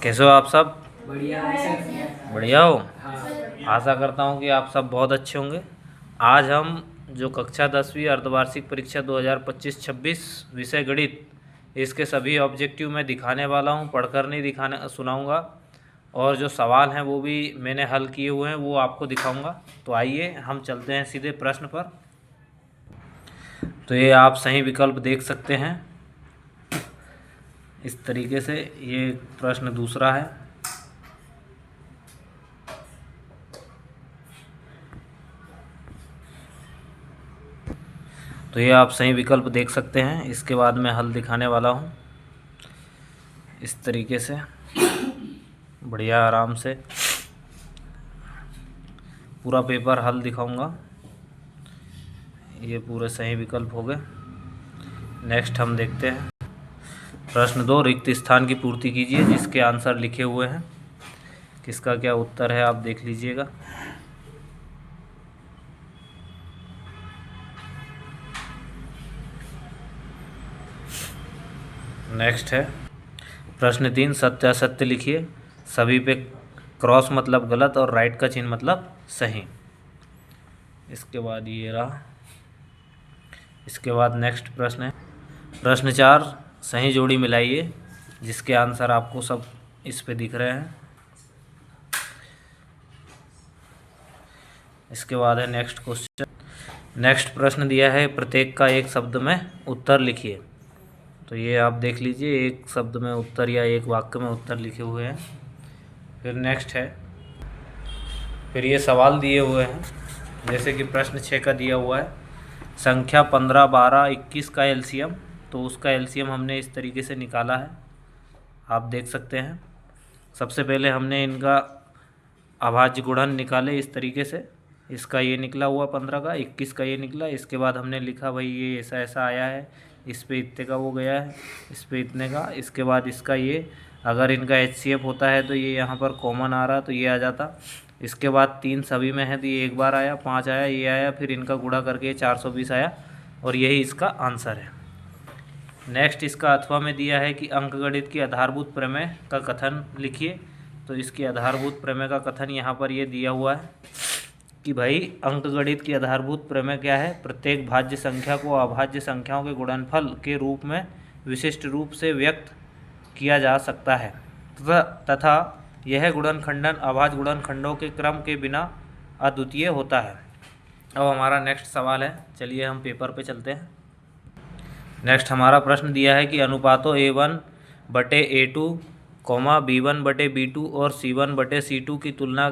कैसे हो आप सब? बढ़िया है सर। बढ़िया हो। हाँ। आशा करता हूँ कि आप सब बहुत अच्छे होंगे। आज हम जो कक्षा 10वीं अर्धवार्षिक परीक्षा 2025-26 विषय गणित, इसके सभी ऑब्जेक्टिव मैं दिखाने वाला हूँ, पढ़कर नहीं दिखाने सुनाऊँगा। और जो सवाल हैं वो भी मैंने हल किए हुए हैं, वो आपको दिखाऊँगा। तो आइए हम चलते हैं सीधे प्रश्न पर। तो ये आप सही विकल्प देख सकते हैं इस तरीके से। ये प्रश्न दूसरा है। तो ये आप सही विकल्प देख सकते हैं। इसके बाद मैं हल दिखाने वाला हूँ इस तरीके से, बढ़िया आराम से पूरा पेपर हल दिखाऊंगा। ये पूरे सही विकल्प हो गए। नेक्स्ट हम देखते हैं प्रश्न 2, रिक्त स्थान की पूर्ति कीजिए, जिसके आंसर लिखे हुए हैं। किसका क्या उत्तर है आप देख लीजिएगा। नेक्स्ट है प्रश्न 3, सत्य असत्य लिखिए। सभी पे क्रॉस मतलब गलत और राइट का चिन्ह मतलब सही। इसके बाद ये रहा। इसके बाद नेक्स्ट प्रश्न है प्रश्न 4, सही जोड़ी मिलाइए, जिसके आंसर आपको सब इस पे दिख रहे हैं। इसके बाद है नेक्स्ट क्वेश्चन। नेक्स्ट प्रश्न दिया है, प्रत्येक का एक शब्द में उत्तर लिखिए। तो ये आप देख लीजिए, एक शब्द में उत्तर या एक वाक्य में उत्तर लिखे हुए हैं। फिर नेक्स्ट है, फिर ये सवाल दिए हुए हैं, जैसे कि प्रश्न 6 का दिया हुआ है, संख्या 15, 12, 21 का एलसीएम। तो उसका एलसीएम हमने इस तरीके से निकाला है, आप देख सकते हैं। सबसे पहले हमने इनका अभाज्य गुणन निकाले इस तरीके से। इसका ये निकला हुआ 15 का, 21 का ये निकला। इसके बाद हमने लिखा भाई ये ऐसा ऐसा आया है, इस पे इतने का वो गया है, इस पे इतने का। इसके बाद इसका ये, अगर इनका HCF होता है तो ये यहाँ पर कॉमन आ रहा तो ये आ जाता। इसके बाद 3 सभी में है तो ये एक बार आया, 5 आया, ये आया, फिर इनका गुणा करके 420 आया, और यही इसका आंसर है। नेक्स्ट इसका अथवा में दिया है कि अंकगणित की आधारभूत प्रमेय का कथन लिखिए। तो इसकी आधारभूत प्रमेय का कथन यहाँ पर ये दिया हुआ है कि भाई अंकगणित की आधारभूत प्रमेय क्या है, प्रत्येक भाज्य संख्या को अभाज्य संख्याओं के गुणनफल के रूप में विशिष्ट रूप से व्यक्त किया जा सकता है तथा यह गुणनखंडन अभाज्य गुणनखंडों के क्रम के बिना अद्वितीय होता है। अब हमारा नेक्स्ट सवाल है, चलिए हम पेपर पे चलते हैं। नेक्स्ट हमारा प्रश्न दिया है कि अनुपातों A1/A2, B1/B2 और C1/C2 की तुलना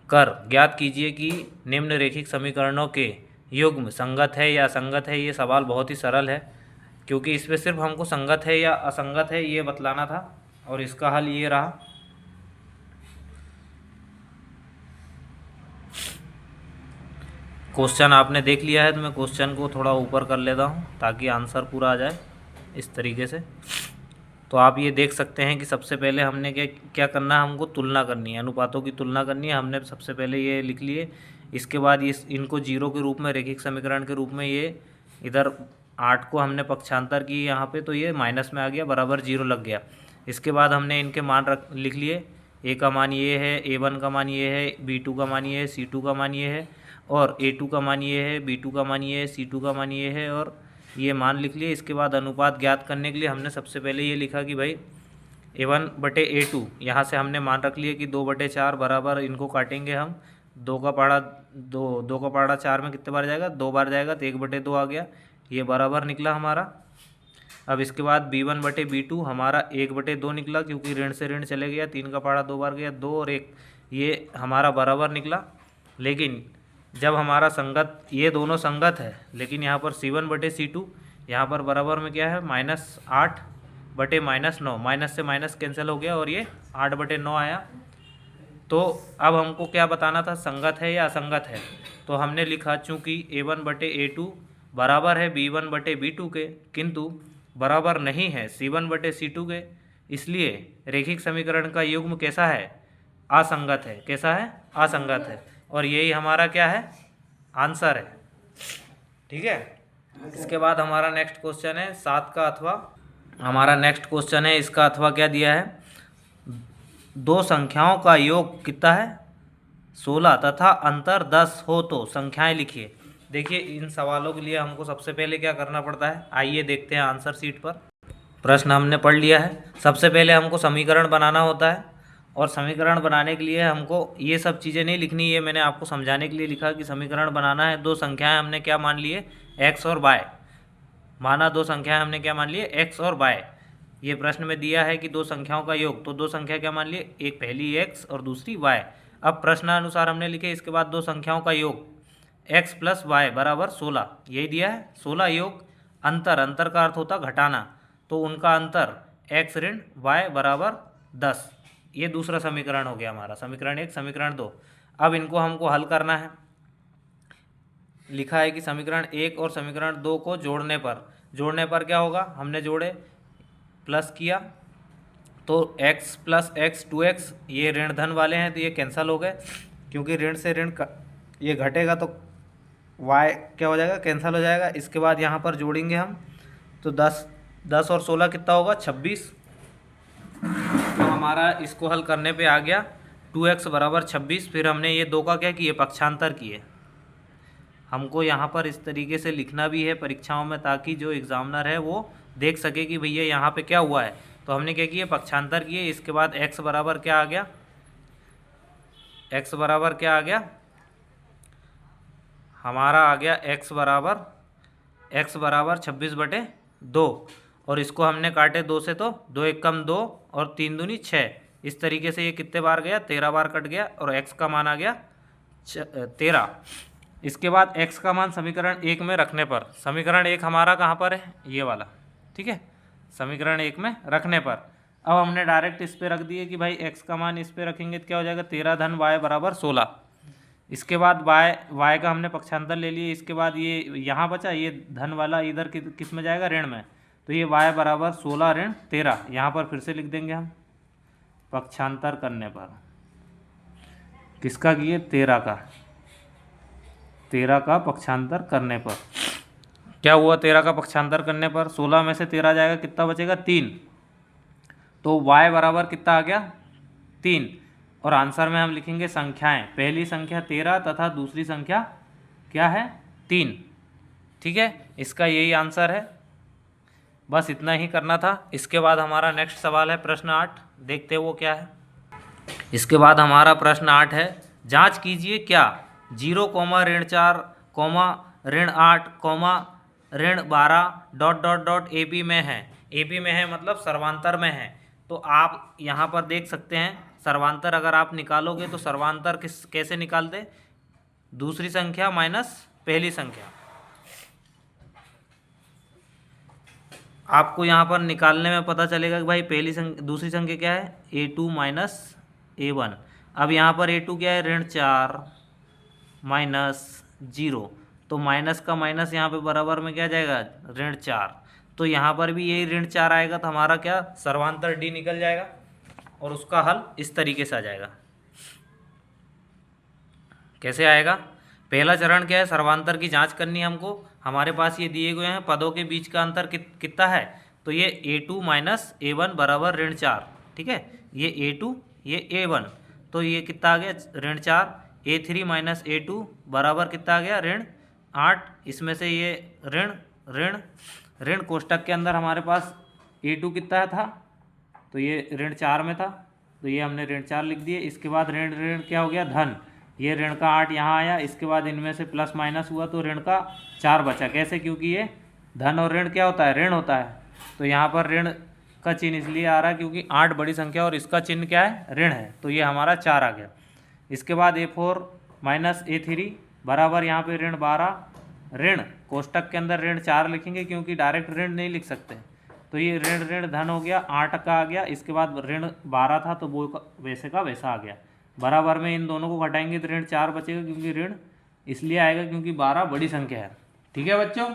कर ज्ञात कीजिए कि निम्न रैखिक समीकरणों के युग्म संगत है या असंगत है। ये सवाल बहुत ही सरल है, क्योंकि इसमें सिर्फ हमको संगत है या असंगत है ये बतलाना था, और इसका हल ये रहा। क्वेश्चन आपने देख लिया है, तो मैं क्वेश्चन को थोड़ा ऊपर कर लेता हूँ ताकि आंसर पूरा आ जाए इस तरीके से। तो आप ये देख सकते हैं कि सबसे पहले हमने क्या करना है, हमको तुलना करनी है, अनुपातों की तुलना करनी है। हमने सबसे पहले ये लिख लिए। इसके बाद ये इनको जीरो के रूप में, रैखिक समीकरण के रूप में, ये इधर 8 को हमने पक्षांतर की यहाँ पे, तो ये माइनस में आ गया, बराबर 0 लग गया। इसके बाद हमने इनके मान लिख लिए। A का मान ये है, A1 का मान ये है, B2 का मान ये है, C2 का मान ये है, और A2 का मान ये है, B2 का मान ये है, C2 का मान ये है, और ये मान लिख लिए। इसके बाद अनुपात ज्ञात करने के लिए हमने सबसे पहले ये लिखा कि भाई A1/A2, यहाँ से हमने मान रख लिए कि 2/4 बराबर, इनको काटेंगे हम, 2 का पहाड़ा 2 का पहाड़ा 4 में कितने बार जाएगा, 2 बार जाएगा, तो 1/2 आ गया, ये बराबर निकला हमारा। अब इसके बाद B1/B2 हमारा 1/2 निकला, क्योंकि ऋण से ऋण चले गया, 3 का पहाड़ा 2 बार गया, 2 और 1, ये हमारा बराबर निकला। लेकिन जब हमारा संगत, ये दोनों संगत है, लेकिन यहाँ पर C1/C2, यहाँ पर बराबर में क्या है, -8/-9, माइनस से माइनस कैंसिल हो गया और ये 8/9 आया। तो अब हमको क्या बताना था, संगत है या असंगत है। तो हमने लिखा, चूँकि A1/A2 बराबर है B1/B2 के, किंतु बराबर नहीं है C1/C2 के, इसलिए रैखिक समीकरण का युग्म कैसा है, असंगत है। कैसा है, असंगत है, और यही हमारा क्या है, आंसर है। ठीक है। इसके बाद हमारा नेक्स्ट क्वेश्चन है 7 का अथवा। हमारा नेक्स्ट क्वेश्चन है, इसका अथवा क्या दिया है, दो संख्याओं का योग कितना है 16 तथा अंतर 10 हो तो संख्याएं लिखिए। देखिए इन सवालों के लिए हमको सबसे पहले क्या करना पड़ता है, आइए देखते हैं आंसर शीट पर। प्रश्न हमने पढ़ लिया है। सबसे पहले हमको समीकरण बनाना होता है और समीकरण बनाने के लिए हमको ये सब चीज़ें नहीं लिखनी, ये मैंने आपको समझाने के लिए लिखा कि समीकरण बनाना है। दो संख्याएं हमने क्या मान लिए x और y, माना दो संख्याएं हमने क्या मान लिए x और y। ये प्रश्न में दिया है कि दो संख्याओं का योग, तो दो संख्या क्या मान लिए, एक पहली x और दूसरी y। अब प्रश्नानुसार हमने लिखे इसके बाद दो संख्याओं का योग x प्लस वाई बराबर 16, यही दिया है 16 योग अंतर, अंतर का अर्थ होता घटाना, तो उनका अंतर x ऋण y बराबर 10। ये दूसरा समीकरण हो गया हमारा, समीकरण 1 समीकरण 2। अब इनको हमको हल करना है। लिखा है कि समीकरण 1 और समीकरण 2 को जोड़ने पर क्या होगा, हमने जोड़े प्लस किया तो x प्लस एक्स 2x, ये ऋण धन वाले हैं तो ये कैंसिल हो गए, क्योंकि ऋण से ऋण ये घटेगा तो y क्या हो जाएगा, कैंसिल हो जाएगा। इसके बाद यहाँ पर जोड़ेंगे हम तो 10 और 16 कितना होगा 26। तो हमारा इसको हल करने पे आ गया 2x बराबर 26। फिर हमने ये दो का क्या किए, पक्षांतर किए। हमको यहाँ पर इस तरीके से लिखना भी है परीक्षाओं में, ताकि जो एग्जामिनर है वो देख सके कि भैया यहाँ पे क्या हुआ है। तो हमने क्या किए, पक्षांतर किए। इसके बाद x बराबर क्या आ गया, x बराबर क्या आ गया हमारा, आ गया x बराबर 26/2, और इसको हमने काटे 2 से तो 2 एक कम 2 और 3 दूनी 6। इस तरीके से ये कितने बार गया, 13 बार कट गया और x का मान आ गया 13। इसके बाद x का मान समीकरण 1 में रखने पर, समीकरण 1 हमारा कहाँ पर है, ये वाला, ठीक है, समीकरण 1 में रखने पर अब हमने डायरेक्ट इस पे रख दिए कि भाई x का मान इस पे रखेंगे तो क्या हो जाएगा 13 धन y बराबर 16। इसके बाद y का हमने पक्षांतर ले लिए। इसके बाद ये यहाँ बचा, ये धन वाला इधर किस में जाएगा, ऋण में, तो ये y बराबर 16 ऋण 13। यहाँ पर फिर से लिख देंगे हम पक्षांतर करने पर, किसका किए 13 का पक्षांतर करने पर क्या हुआ, 13 का पक्षांतर करने पर 16 में से 13 जाएगा, कितना बचेगा 3, तो y बराबर कितना आ गया 3। और आंसर में हम लिखेंगे संख्याएं, पहली संख्या 13 तथा दूसरी संख्या क्या है 3, ठीक है, इसका यही आंसर है। बस इतना ही करना था। इसके बाद हमारा नेक्स्ट सवाल है प्रश्न 8, देखते वो क्या है। इसके बाद हमारा प्रश्न 8 है, जांच कीजिए क्या 0, ऋण 4, ऋण 8, ऋण 12 ... AP में है। AP में है मतलब सर्वांतर में है। तो आप यहाँ पर देख सकते हैं सर्वांतर अगर आप निकालोगे तो सर्वांतर कैसे निकालते, दूसरी संख्या माइनस पहली संख्या। आपको यहाँ पर निकालने में पता चलेगा कि भाई दूसरी संख्या क्या है, A2 माइनस A1। अब यहाँ पर A2 क्या है, ऋण 4 माइनस 0, तो माइनस का माइनस यहाँ पे बराबर में क्या जाएगा, ऋण 4। तो यहाँ पर भी यही ऋण 4 आएगा, तो हमारा क्या सर्वांतर D निकल जाएगा और उसका हल इस तरीके से आ जाएगा। कैसे आएगा, पहला चरण क्या है, सर्वांतर की जांच करनी है हमको। हमारे पास ये दिए हुए हैं पदों के बीच का अंतर कितना है, तो ये A2 माइनस A1 बराबर ऋण 4, ठीक है, ये A2 ये A1, तो ये कितना आ गया ऋण 4। A3 माइनस A2 बराबर कितना आ गया ऋण 8। इसमें से ये ऋण ऋण ऋण कोष्टक के अंदर हमारे पास A2 कितना था, तो ये ऋण 4 में था, तो ये हमने ऋण 4 लिख दिए। इसके बाद ऋण ऋण क्या हो गया धन, ये ऋण का 8 यहाँ आया। इसके बाद इनमें से प्लस माइनस हुआ तो ऋण का 4 बचा। कैसे, क्योंकि ये धन और ऋण क्या होता है, ऋण होता है, तो यहाँ पर ऋण का चिन्ह इसलिए आ रहा है क्योंकि 8 बड़ी संख्या और इसका चिन्ह क्या है, ऋण है, तो ये हमारा 4 आ गया। इसके बाद A4 माइनस A3 बराबर यहाँ पे ऋण 12, ऋण कोष्टक के अंदर ऋण 4 लिखेंगे क्योंकि डायरेक्ट ऋण नहीं लिख सकते, तो ये ऋण ऋण धन हो गया 8 का आ गया। इसके बाद ऋण 12 था तो वो वैसे का वैसा आ गया। बराबर में इन दोनों को घटाएंगे तो ऋण 4 बचेगा, क्योंकि ऋण इसलिए आएगा क्योंकि 12 बड़ी संख्या है। ठीक है बच्चों,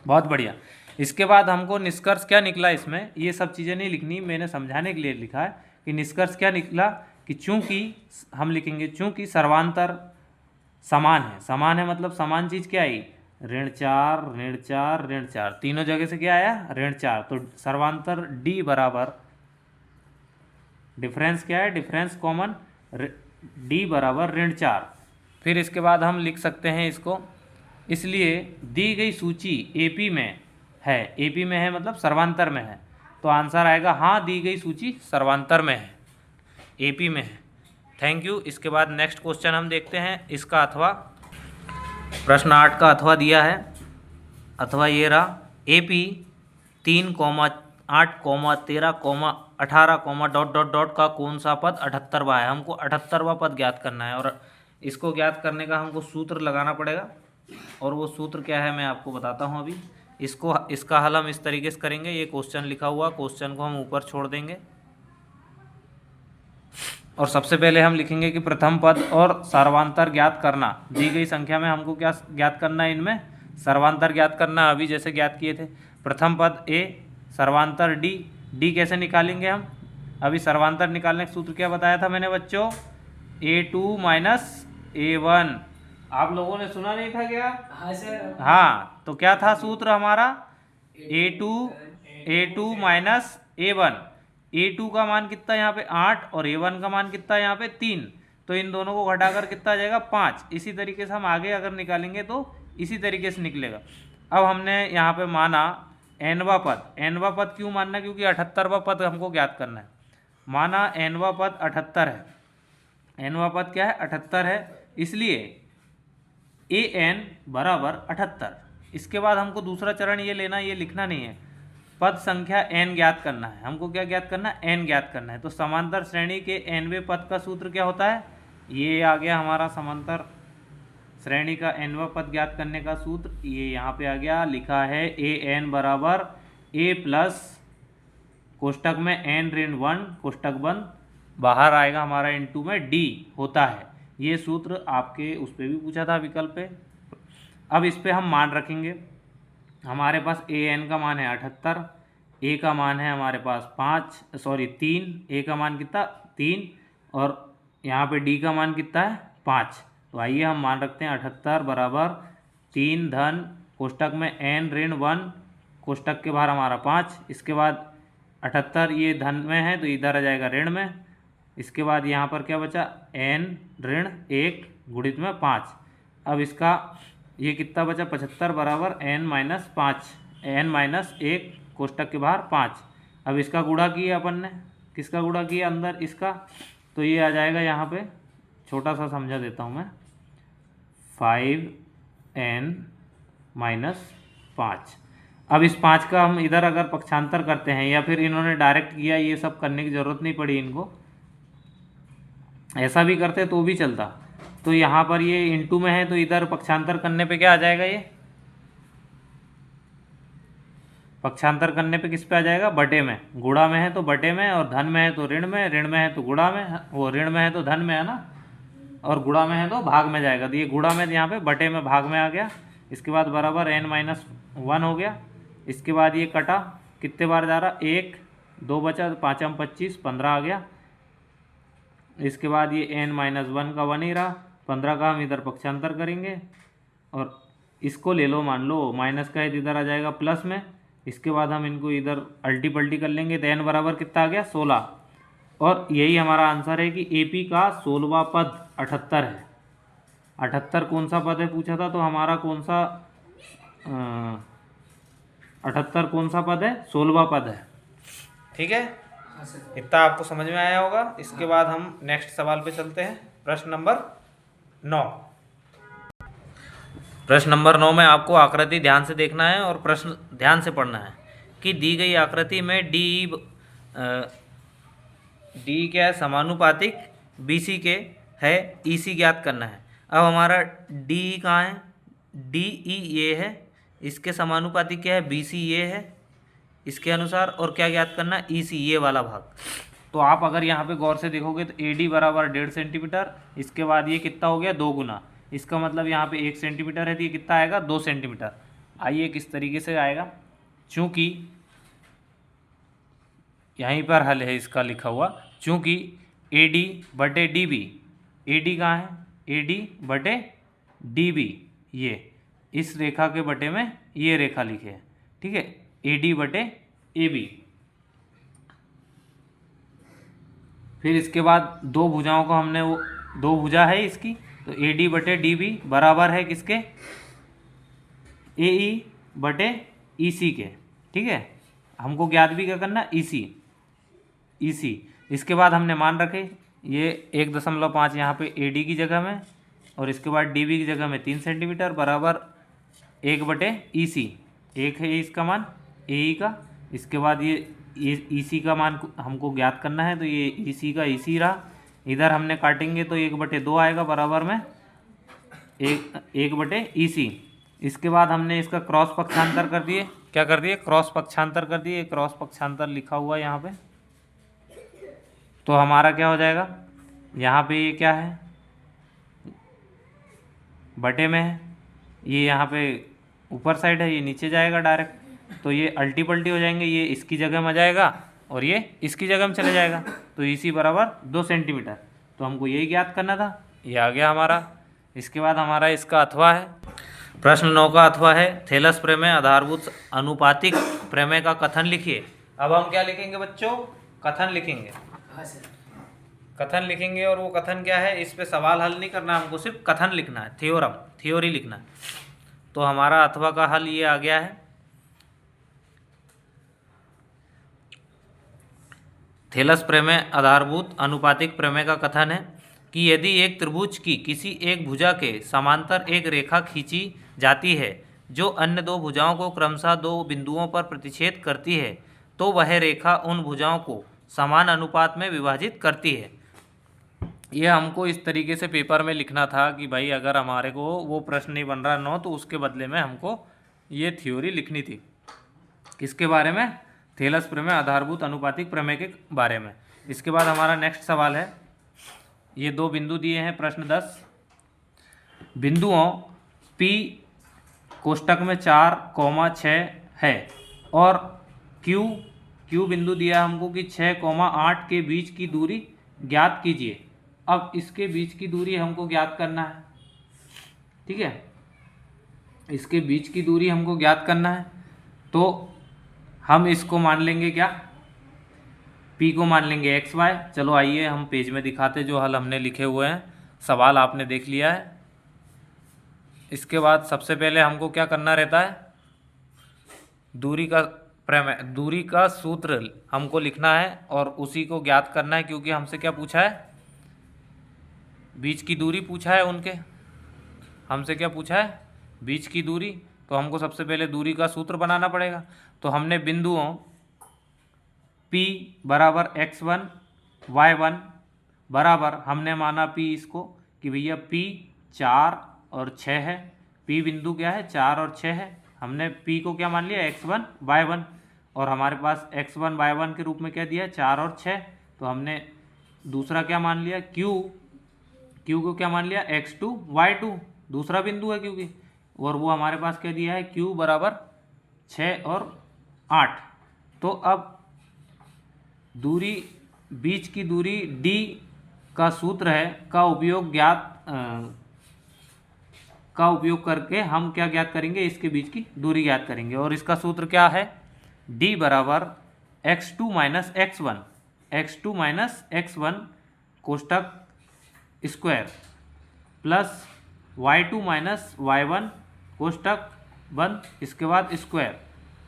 बहुत बढ़िया। इसके बाद हमको निष्कर्ष क्या निकला, इसमें ये सब चीज़ें नहीं लिखनी, मैंने समझाने के लिए लिखा है कि निष्कर्ष क्या निकला कि चूंकि हम लिखेंगे चूंकि सर्वांतर समान है। समान है मतलब समान चीज़ क्या आई, ऋण 4 ऋण 4 ऋण 4, तीनों जगह से क्या आया ऋण 4, तो सर्वांतर D बराबर डिफरेंस क्या है, डिफरेंस कॉमन, डी बराबर ऋण 4। फिर इसके बाद हम लिख सकते हैं इसको, इसलिए दी गई सूची एपी में है, एपी में है मतलब सर्वांतर में है, तो आंसर आएगा हाँ दी गई सूची सर्वांतर में है, एपी में है। Thank you. इसके बाद नेक्स्ट क्वेश्चन हम देखते हैं इसका अथवा, प्रश्न 8 का अथवा दिया है, अथवा ये रहा, एपी 3,8,13,18, डॉट डॉट डॉट का कौन सा पद 78वां है। हमको 78वां पद ज्ञात करना है, और इसको ज्ञात करने का हमको सूत्र लगाना पड़ेगा, और वो सूत्र क्या है मैं आपको बताता हूँ अभी। इसका हल हम इस तरीके से करेंगे, ये क्वेश्चन लिखा हुआ, क्वेश्चन को हम ऊपर छोड़ देंगे, और सबसे पहले हम लिखेंगे कि प्रथम पद और सर्वांतर ज्ञात करना। दी गई संख्या में हमको क्या ज्ञात करना है, इनमें सर्वांतर ज्ञात करना, अभी जैसे ज्ञात किए थे। प्रथम पद ए, सर्वांतर डी, डी कैसे निकालेंगे हम, अभी सर्वांतर निकालने का सूत्र क्या बताया था मैंने बच्चों, A2 माइनस A1। आप लोगों ने सुना नहीं था क्या? हाँ सर। हाँ, तो क्या था सूत्र हमारा, A2 माइनस A1। A2 का मान कितना यहाँ पे 8 और A1 का मान कितना यहाँ पे 3, तो इन दोनों को घटाकर कितना आ जाएगा 5। इसी तरीके से हम आगे अगर निकालेंगे तो इसी तरीके से निकलेगा। अब हमने यहाँ पे माना nवां पद, nवां पद क्यों मानना, क्योंकि 78वां पद हमको ज्ञात करना है। माना nवां पद 78 है, nवां पद क्या है 78 है, इसलिए an बराबर 78। इसके बाद हमको दूसरा चरण ये लेना, ये लिखना नहीं है, पद संख्या n ज्ञात करना है। हमको क्या ज्ञात करना है, n ज्ञात करना है। तो समांतर श्रेणी के nवें पद का सूत्र क्या होता है, ये आ गया हमारा समांतर श्रेणी का nवां पद ज्ञात करने का सूत्र, ये यहाँ पे आ गया, लिखा है an बराबर a प्लस कोष्टक में n ऋण 1 कोष्टक बंद, बाहर आएगा हमारा इनटू में d होता है। ये सूत्र आपके उस पर भी पूछा था विकल्प पे। अब इस पे हम मान रखेंगे, हमारे पास an का मान है 78, a का मान है हमारे पास 3, a का मान कितना 3, और यहाँ पे d का मान कितना है 5। तो आइए हम मान रखते हैं 78 बराबर 3 धन कोष्टक में n ऋण 1 कोष्टक के बाहर हमारा 5, इसके बाद 78 ये धन में है तो इधर आ जाएगा ऋण में, इसके बाद यहाँ पर क्या बचा n ऋण 1 गुणित में 5। अब इसका ये कितना बचा 75 बराबर n माइनस 5, n माइनस 1 कोष्टक के बाहर 5। अब इसका गुणा किया अपन ने, किसका गुणा किया अंदर इसका, तो ये आ जाएगा यहाँ पे, छोटा सा समझा देता हूँ मैं, 5n माइनस 5। अब इस 5 का हम इधर अगर पक्षांतर करते हैं, या फिर इन्होंने डायरेक्ट किया, ये सब करने की ज़रूरत नहीं पड़ी इनको, ऐसा भी करते तो भी चलता। तो यहाँ पर ये इनटू में है तो इधर पक्षांतर करने पे क्या आ जाएगा, ये पक्षांतर करने पे किस पे आ जाएगा, बटे में। गुणा में है तो बटे में, और धन में है तो ऋण में, ऋण में है तो गुणा में, वो ऋण में है तो धन में है ना, और गुणा में है तो भाग में जाएगा। तो ये गुणा में यहाँ पे बटे में भाग में आ गया, इसके बाद बराबर n माइनस 1 हो गया। इसके बाद ये कटा, कितने बार जा रहा, 1 2 बचा, 5 25 15 आ गया। इसके बाद ये n माइनस 1 का 1 ही रहा, 15 का हम इधर पक्षांतर करेंगे, और इसको ले लो, मान लो माइनस का है इधर आ जाएगा प्लस में। इसके बाद हम इनको इधर अल्टी पल्टी कर लेंगे, तो n बराबर कितना आ गया 16, और यही हमारा आंसर है कि एपी का 16वां पद 78 है। 78 कौन सा पद है पूछा था, तो हमारा कौन सा 78 कौन सा पद है, 16वां पद है। ठीक है, इतना आपको समझ में आया होगा। इसके बाद हम नेक्स्ट सवाल पे चलते हैं, प्रश्न नंबर 9। प्रश्न नंबर 9 में आपको आकृति ध्यान से देखना है और प्रश्न ध्यान से पढ़ना है कि दी गई आकृति में डी क्या है, समानुपातिक BC के है, EC ज्ञात करना है। अब हमारा DE कहाँ है, DE ये है, इसके समानुपातिक क्या है BC ये है इसके अनुसार, और क्या ज्ञात करना है EC ये वाला भाग। तो आप अगर यहाँ पे गौर से देखोगे तो AD बराबर 1.5 सेंटीमीटर, इसके बाद ये कितना हो गया 2 गुना, इसका मतलब यहाँ पे 1 सेंटीमीटर है तो ये कितना आएगा 2 सेंटीमीटर। आइए किस तरीके से आएगा, चूँकि यहीं पर हल है इसका लिखा हुआ, चूँकि AD बटे DB, AD कहाँ है, AD बटे DB, ये इस रेखा के बटे में ये रेखा लिखे है, ठीक है, AD बटे AB। फिर इसके बाद दो भुजाओं को हमने वो दो भुजा है इसकी, तो ए डी बटे डी बी बराबर है किसके, ए ई बटे ई सी के। ठीक है, हमको ज्ञात भी क्या करना, ई सी, ई सी। इसके बाद हमने मान रखे ये 1.5 यहाँ पे ए डी की जगह में, और इसके बाद डी बी की जगह में 3 सेंटीमीटर बराबर 1 बटे ई सी। एक है इसका मान ए ई का, इसके बाद ये ई सी का मान हमको ज्ञात करना है, तो ये ई सी का ई सी रहा। इधर हमने काटेंगे तो 1/2 आएगा बराबर में 1 बटे ई सी। इसके बाद हमने इसका क्रॉस पक्षांतर कर दिए, क्या कर दिए, क्रॉस पक्षांतर कर दिए। क्रॉस पक्षांतर लिखा हुआ है यहाँ पे, तो हमारा क्या हो जाएगा, यहाँ पे ये क्या है, बटे में है, ये यहाँ पे ऊपर साइड है, ये नीचे जाएगा डायरेक्ट, तो ये अल्टी पल्टी हो जाएंगे, ये इसकी जगह में जाएगा और ये इसकी जगह में चले जाएगा, तो इसी बराबर 2 सेंटीमीटर। तो हमको यही ज्ञात करना था, ये आ गया हमारा। इसके बाद हमारा इसका अथवा है, प्रश्न 9 का अथवा है थेलस प्रमेय आधारभूत अनुपातिक प्रमेय का कथन लिखिए। अब हम क्या लिखेंगे बच्चों, कथन लिखेंगे। हाँ सर। कथन लिखेंगे, और वो कथन क्या है, इस पे सवाल हल नहीं करना, हमको सिर्फ कथन लिखना है, थ्योरम, थ्योरी लिखना है। तो हमारा अथवा का हल ये आ गया है, थेलस प्रमेय आधारभूत अनुपातिक प्रमेय का कथन है कि यदि एक त्रिभुज की किसी एक भुजा के समांतर एक रेखा खींची जाती है जो अन्य दो भुजाओं को क्रमशः दो बिंदुओं पर प्रतिच्छेद करती है, तो वह रेखा उन भुजाओं को समान अनुपात में विभाजित करती है। यह हमको इस तरीके से पेपर में लिखना था कि भाई अगर हमारे को वो प्रश्न नहीं बन रहा 9, तो उसके बदले में हमको ये थ्योरी लिखनी थी। किसके बारे में, थेलस प्रमेय आधारभूत अनुपातिक प्रमेय के बारे में। इसके बाद हमारा नेक्स्ट सवाल है, ये दो बिंदु दिए हैं प्रश्न 10, बिंदुओं P कोष्टक में 4,6 है और Q बिंदु दिया हमको कि 6,8 के बीच की दूरी ज्ञात कीजिए। अब इसके बीच की दूरी हमको ज्ञात करना है, ठीक है, इसके बीच की दूरी हमको ज्ञात करना है, तो हम इसको मान लेंगे क्या, P को मान लेंगे XY। चलो आइए हम पेज में दिखाते जो हल हमने लिखे हुए हैं, सवाल आपने देख लिया है। इसके बाद सबसे पहले हमको क्या करना रहता है, दूरी का प्रमेय, दूरी का सूत्र हमको लिखना है और उसी को ज्ञात करना है, क्योंकि हमसे क्या पूछा है, बीच की दूरी पूछा है उनके, हमसे क्या पूछा है, बीच की दूरी। तो हमको सबसे पहले दूरी का सूत्र बनाना पड़ेगा। तो हमने बिंदुओं P बराबर x1 y1 बराबर, हमने माना P इसको कि भैया P 4 और 6 है, P बिंदु क्या है, 4 और 6 है। हमने P को क्या मान लिया, x1 y1, और हमारे पास x1 y1 के रूप में क्या दिया है, 4 और 6। तो हमने दूसरा क्या मान लिया, Q को क्या मान लिया, x2 y2, दूसरा बिंदु है क्योंकि, और वो हमारे पास क्या दिया है, Q बराबर 6 और 8। तो अब दूरी, बीच की दूरी D का सूत्र है, का उपयोग करके हम क्या ज्ञात करेंगे, इसके बीच की दूरी ज्ञात करेंगे। और इसका सूत्र क्या है, D बराबर x2 माइनस x1 कोष्टक square plus y2 minus y1 कोष्टक बंद, इसके बाद स्क्वायर।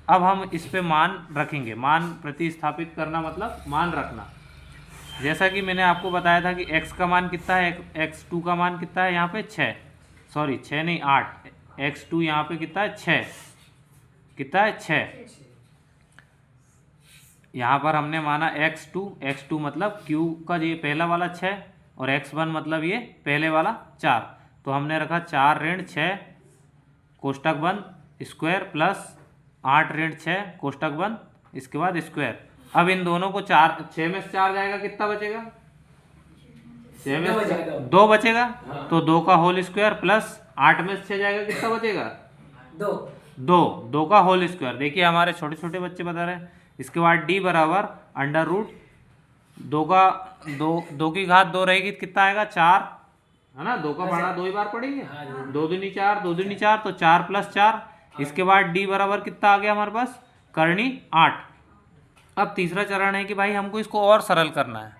अब हम इस पे मान रखेंगे, मान प्रतिस्थापित करना मतलब मान रखना। जैसा कि मैंने आपको बताया था कि x का मान कितना है, x2 का मान कितना है यहाँ पे 6, सॉरी 6 नहीं 8, x2 यहाँ पे कितना है 6, कितना है 6। यहाँ पर हमने माना x2 मतलब Q का ये पहला वाला 6 और x1 मतलब ये पहले वाला 4। तो हमने रखा 4 ऋण 6 कोष्टक बंद स्क्वायर प्लस 8 ऋण 6 कोष्टक बंद, इसके बाद स्क्वायर। अब इन दोनों को 6 में से 4 जाएगा, कितना बचेगा, 6 में से 2 बचेगा, तो 2 का होल स्क्वायर प्लस 8 में से 6 जाएगा, कितना बचेगा, 2 का होल स्क्वायर। देखिए हमारे छोटे छोटे बच्चे बता रहे हैं। इसके बाद D बराबर अंडर रूट 2 की घात 2 रहेगी, कितना आएगा 4, है ना, 2 का पढ़ा 2 ही बार पढ़ेंगे, 2 दूनी 4, तो 4 प्लस 4। इसके बाद D बराबर कितना आ गया हमारे पास, करनी 8। अब तीसरा चरण है कि भाई हमको इसको और सरल करना है,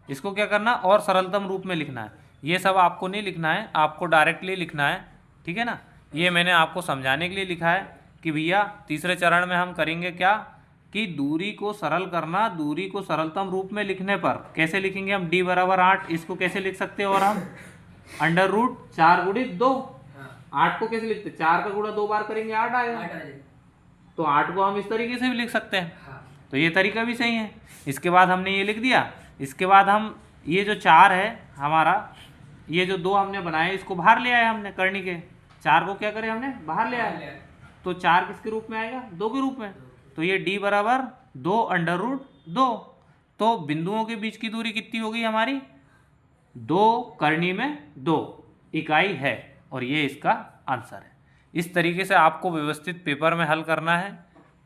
इसको क्या करना और सरलतम रूप में लिखना है। ये सब आपको नहीं लिखना है, आपको डायरेक्टली लिखना है, ठीक है ना। ये मैंने आपको समझाने के लिए लिखा है कि भैया तीसरे चरण में हम करेंगे क्या कि दूरी को सरल करना। दूरी को सरलतम रूप में लिखने पर कैसे लिखेंगे हम, d बराबर 8, इसको कैसे लिख सकते हैं और हम अंडर रूट 4 गुणित 2। 8 को कैसे लिखते, 4 का गुणा 2 बार करेंगे 8 आएगा, तो 8 को हम इस तरीके से भी लिख सकते हैं। तो ये तरीका भी सही है। इसके बाद हमने ये लिख दिया। इसके बाद हम ये जो 4 है हमारा, ये जो 2 हमने बनाए इसको बाहर ले आए हमने करनी के। 4 को क्या करें हमने बाहर ले आए, तो 4 किसके रूप में आएगा, 2 के रूप में। तो ये d बराबर 2 अंडर रूट 2। तो बिंदुओं के बीच की दूरी कितनी होगी हमारी, 2 करनी में 2 इकाई है, और ये इसका आंसर है। इस तरीके से आपको व्यवस्थित पेपर में हल करना है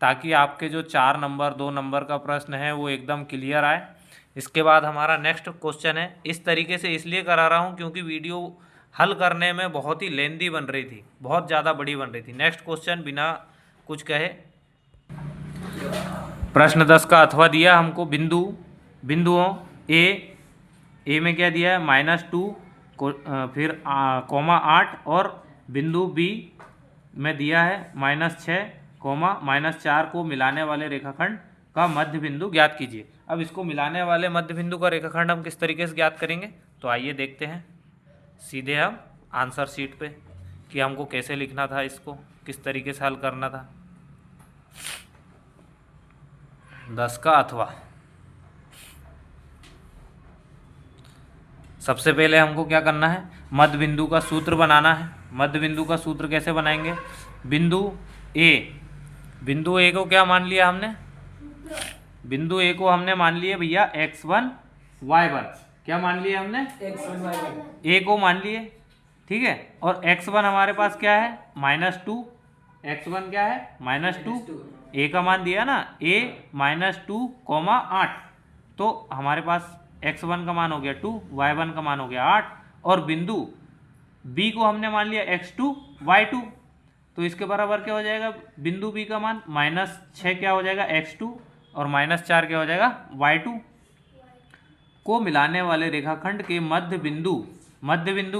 ताकि आपके जो 4 नंबर 2 नंबर का प्रश्न है वो एकदम क्लियर आए। इसके बाद हमारा नेक्स्ट क्वेश्चन है। इस तरीके से इसलिए करा रहा हूँ क्योंकि वीडियो हल करने में बहुत ही लेंदी बन रही थी, बहुत ज़्यादा बड़ी बन रही थी। नेक्स्ट क्वेश्चन बिना कुछ कहे, प्रश्न 10 का अथवा दिया हमको बिंदुओं ए में क्या दिया है -2 फिर कोमा 8, और बिंदु बी में दिया है -6 -4 को मिलाने वाले रेखाखंड का मध्य बिंदु ज्ञात कीजिए। अब इसको मिलाने वाले मध्य बिंदु का रेखाखंड हम किस तरीके से ज्ञात करेंगे, तो आइए देखते हैं सीधे हम आंसर शीट पे कि हमको कैसे लिखना था, इसको किस तरीके से हल करना था। 10 का अथवा, सबसे पहले हमको क्या करना है, मध्य बिंदु का सूत्र बनाना है। मध्य बिंदु का सूत्र कैसे बनाएंगे, बिंदु ए को क्या मान लिया हमने, बिंदु ए को हमने मान लिया भैया x1 y1, क्या मान लिया हमने, x1 y1 ए को मान लिए, ठीक है। और x1 हमारे पास क्या है -2, x1 क्या है -2, ए का मान दिया ना, a -2 8, तो हमारे पास x1 का मान हो गया 2, y1 का मान हो गया 8, और बिंदु b को हमने मान लिया x2 y2, तो इसके बराबर क्या हो जाएगा, बिंदु b का मान -6 क्या हो जाएगा x2, और -4 क्या हो जाएगा y2 को मिलाने वाले रेखाखंड के मध्य बिंदु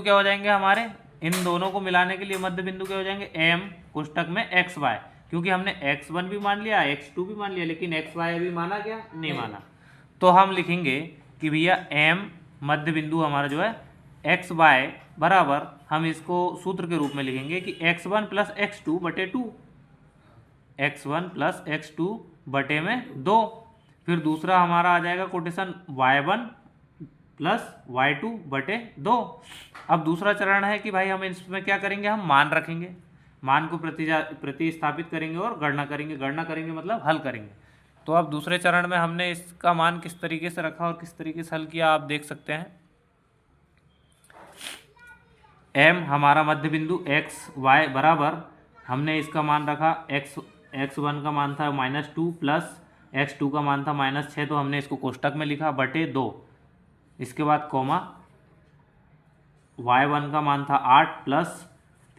क्या हो जाएंगे हमारे, इन दोनों को मिलाने के लिए मध्य बिंदु क्या हो जाएंगे, m कोष्टक में xy, क्योंकि हमने x1 भी मान लिया x2 भी मान लिया, लेकिन xy अभी माना क्या, नहीं माना। तो हम लिखेंगे कि भैया m मध्य बिंदु हमारा जो है xy बराबर, हम इसको सूत्र के रूप में लिखेंगे कि x1 + x2 बटे 2, x1 + x2 बटे में 2। फिर दूसरा हमारा आ जाएगा कोटेशन y1 + y2 बटे 2। अब दूसरा चरण है कि भाई हम इसमें क्या करेंगे, हम मान रखेंगे, मान को प्रतिस्थापित करेंगे और गणना करेंगे मतलब हल करेंगे। तो अब दूसरे चरण में हमने इसका मान किस तरीके से रखा और किस तरीके से हल किया आप देख सकते हैं। m हमारा मध्य बिंदु xy बराबर, हमने इसका मान रखा x1 का मान था -2 प्लस x2 का मान था -6, तो हमने इसको कोष्टक में लिखा बटे 2। इसके बाद कोमा y1 का मान था 8 प्लस,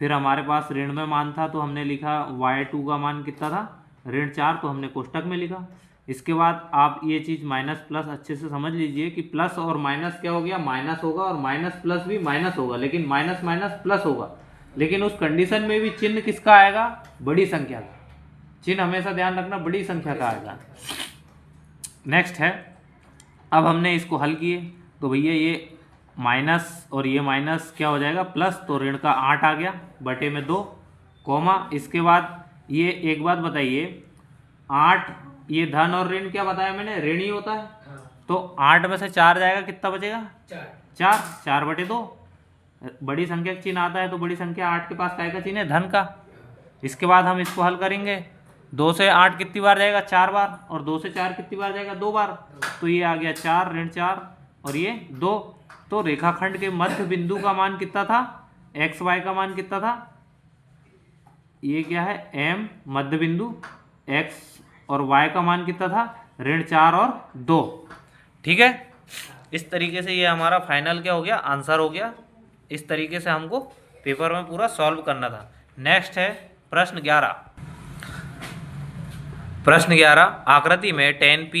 फिर हमारे पास ऋण में मान था तो हमने लिखा y2 का मान कितना था -4, तो हमने कोष्टक में लिखा। इसके बाद आप ये चीज़ माइनस प्लस अच्छे से समझ लीजिए कि प्लस और माइनस क्या हो गया, माइनस होगा, और माइनस प्लस भी माइनस होगा, लेकिन माइनस माइनस प्लस होगा, लेकिन उस कंडीशन में भी चिन्ह किसका आएगा, बड़ी संख्या का। चिन्ह हमेशा ध्यान रखना बड़ी संख्या का आएगा। नेक्स्ट है, अब हमने इसको हल किए तो भैया ये माइनस और ये माइनस क्या हो जाएगा प्लस, तो ऋण का 8 आ गया बटे में 2 कोमा। इसके बाद ये एक बात बताइए, 8 ये धन और ऋण क्या बताया मैंने, ऋण ही होता है, तो 8 में से 4 जाएगा, कितना बचेगा 4 बटे 2। बड़ी संख्या का चिन्ह आता है तो बड़ी संख्या 8 के पास काय का चिन्ह है, धन का। इसके बाद हम इसको हल करेंगे, 2 से 8 कितनी बार जाएगा, 4 बार, और 2 से 4 कितनी बार जाएगा, 2 बार, तो ये आ गया 4 ऋण 4 और ये 2। तो रेखाखंड के मध्य बिंदु का मान कितना था, एक्स वाई का मान कितना था, ये क्या है m मध्य बिंदु, x और y का मान कितना था, ऋण 4 और 2। ठीक है, इस तरीके से ये हमारा फाइनल क्या हो गया, आंसर हो गया। इस तरीके से हमको पेपर में पूरा सॉल्व करना था। नेक्स्ट है प्रश्न 11। प्रश्न 11, आकृति में tan p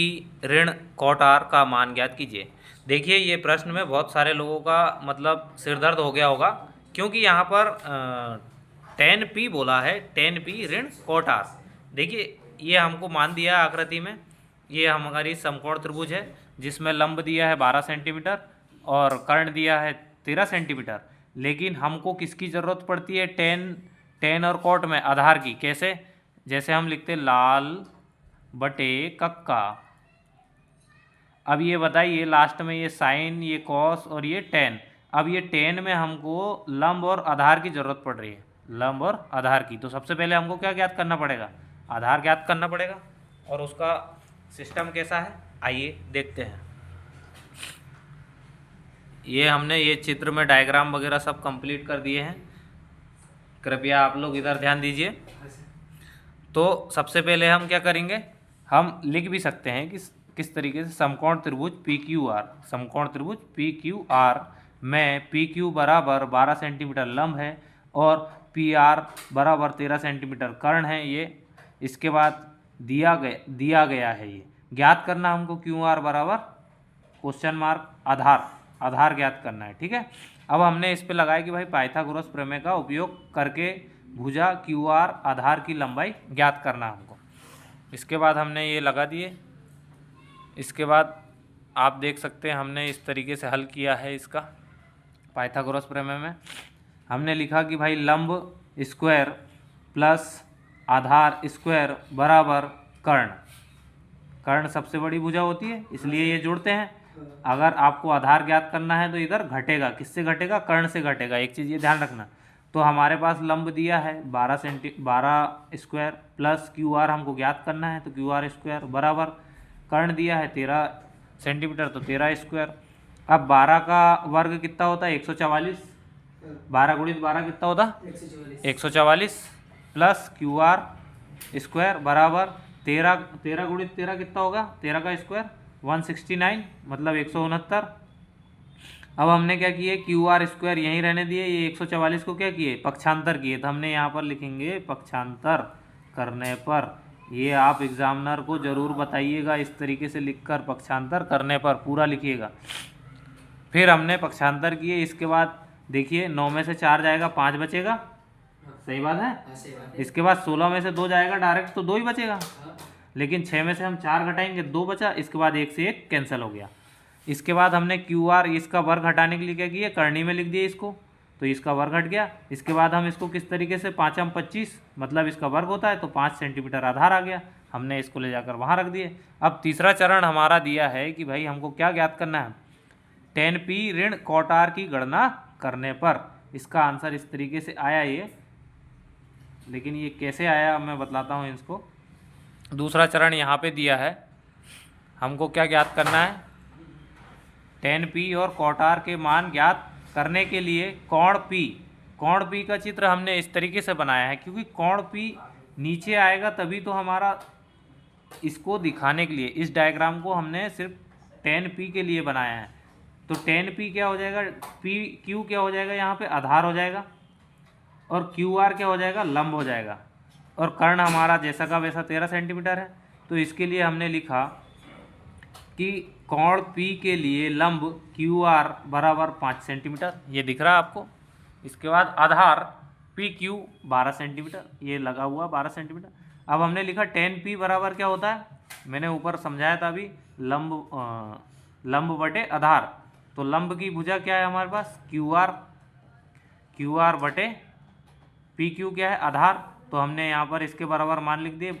ऋण cot r का मान ज्ञात कीजिए। देखिए ये प्रश्न में बहुत सारे लोगों का मतलब सिर दर्द हो गया होगा, क्योंकि यहाँ पर टेन पी बोला है, टेन पी ऋण कॉट आर। देखिए ये हमको मान दिया है आकृति में, ये हमारी समकोण त्रिभुज है जिसमें लंब दिया है 12 सेंटीमीटर और कर्ण दिया है 13 सेंटीमीटर। लेकिन हमको किसकी ज़रूरत पड़ती है, टेन और कॉट में आधार की। कैसे, जैसे हम लिखते लाल बटे कक्का। अब ये बताइए लास्ट में ये साइन, ये कॉस और ये टेन। अब ये टेन में हमको लंब और आधार की ज़रूरत पड़ रही है, लंब और आधार की। तो सबसे पहले हमको क्या ज्ञात करना पड़ेगा, आधार ज्ञात करना पड़ेगा। और उसका सिस्टम कैसा है आइए देखते हैं। ये हमने ये चित्र में डायग्राम वगैरह सब कंप्लीट कर दिए हैं, कृपया आप लोग इधर ध्यान दीजिए। तो सबसे पहले हम क्या करेंगे, हम लिख भी सकते हैं कि किस तरीके से समकोण त्रिभुज पी क्यू आर, समकोण त्रिभुज पी क्यू आर में पी क्यू बराबर 12 सेंटीमीटर लंब है और पी आर बराबर 13 सेंटीमीटर कर्ण है। ये इसके बाद दिया गया है, ये ज्ञात करना हमको क्यू आर बराबर क्वेश्चन मार्क आधार ज्ञात करना है। ठीक है, अब हमने इस पे लगाया कि भाई पाइथागोरस प्रमेय का उपयोग करके भुजा क्यू आर आधार की लंबाई ज्ञात करना हमको। इसके बाद हमने ये लगा दिए। इसके बाद आप देख सकते हैं हमने इस तरीके से हल किया है इसका पाइथागोरस प्रमेय में। हमने लिखा कि भाई लंब स्क्वायर प्लस आधार स्क्वायर बराबर कर्ण सबसे बड़ी भुजा होती है, इसलिए ये जोड़ते हैं। अगर आपको आधार ज्ञात करना है तो इधर घटेगा, किससे घटेगा, कर्ण से घटेगा। एक चीज़ ये ध्यान रखना। तो हमारे पास लंब दिया है 12 स्क्वायर प्लस क्यू आर हमको ज्ञात करना है, तो क्यू आर स्क्वायर बराबर कर्ण दिया है 13 सेंटीमीटर, तो 13 स्क्वायर। अब 12 का वर्ग कितना होता है, 144। 12 गुणित 12 कितना होता, 144 प्लस क्यू आर स्क्वायर बराबर 13 गुणित 13 कितना होगा, 13 का स्क्वायर 169 मतलब 169। अब हमने क्या किए, क्यू आर स्क्वायर यहीं रहने दिए, ये 144 को क्या किए, पक्षांतर किए। तो हमने यहाँ पर लिखेंगे पक्षांतर करने पर। ये आप एग्जामिनर को ज़रूर बताइएगा, इस तरीके से लिखकर पक्षांतर करने पर पूरा लिखिएगा। फिर हमने पक्षांतर किए। इसके बाद देखिए 9 में से 4 जाएगा 5 बचेगा, सही बात है। इसके बाद 16 में से 2 जाएगा डायरेक्ट, तो 2 ही बचेगा। लेकिन 6 में से हम 4 घटाएंगे, 2 बचा। इसके बाद 1 से 1 कैंसिल हो गया। इसके बाद हमने क्यू आर इसका वर्ग हटाने के लिए क्या किया, करनी में लिख दिया इसको, तो इसका वर्ग हट गया। इसके बाद हम इसको किस तरीके से 5 में 25 मतलब इसका वर्ग होता है, तो 5 सेंटीमीटर आधार आ गया। हमने इसको ले जाकर वहाँ रख दिए। अब तीसरा चरण हमारा दिया है कि भाई हमको क्या ज्ञात करना है, टेन पी ऋण कॉट आर की गणना करने पर। इसका आंसर इस तरीके से आया ये, लेकिन ये कैसे आया मैं बतलाता हूँ इसको। दूसरा चरण यहाँ पे दिया है, हमको क्या ज्ञात करना है, टेन पी और कॉट आर के मान ज्ञात करने के लिए कोण पी का चित्र हमने इस तरीके से बनाया है, क्योंकि कोण पी नीचे आएगा तभी तो हमारा, इसको दिखाने के लिए इस डायग्राम को हमने सिर्फ टेन पी के लिए बनाया है। तो टेन पी क्या हो जाएगा, पी क्यू क्या हो जाएगा, यहाँ पे आधार हो जाएगा, और क्यू आर क्या हो जाएगा, लंब हो जाएगा। और कर्ण हमारा जैसा का वैसा 13 सेंटीमीटर है। तो इसके लिए हमने लिखा कि कोण P के लिए लंब क्यू आर बराबर 5 सेंटीमीटर, ये दिख रहा है आपको। इसके बाद आधार पी क्यू 12 सेंटीमीटर, ये लगा हुआ 12 सेंटीमीटर। अब हमने लिखा टेन पी बराबर क्या होता है, मैंने ऊपर समझाया था अभी, लंब बटे आधार। तो लंब की भुजा क्या है हमारे पास, क्यू आर बटे पी क्यू क्या है, आधार। तो हमने यहाँ पर इसके बराबर मान लिख दिए।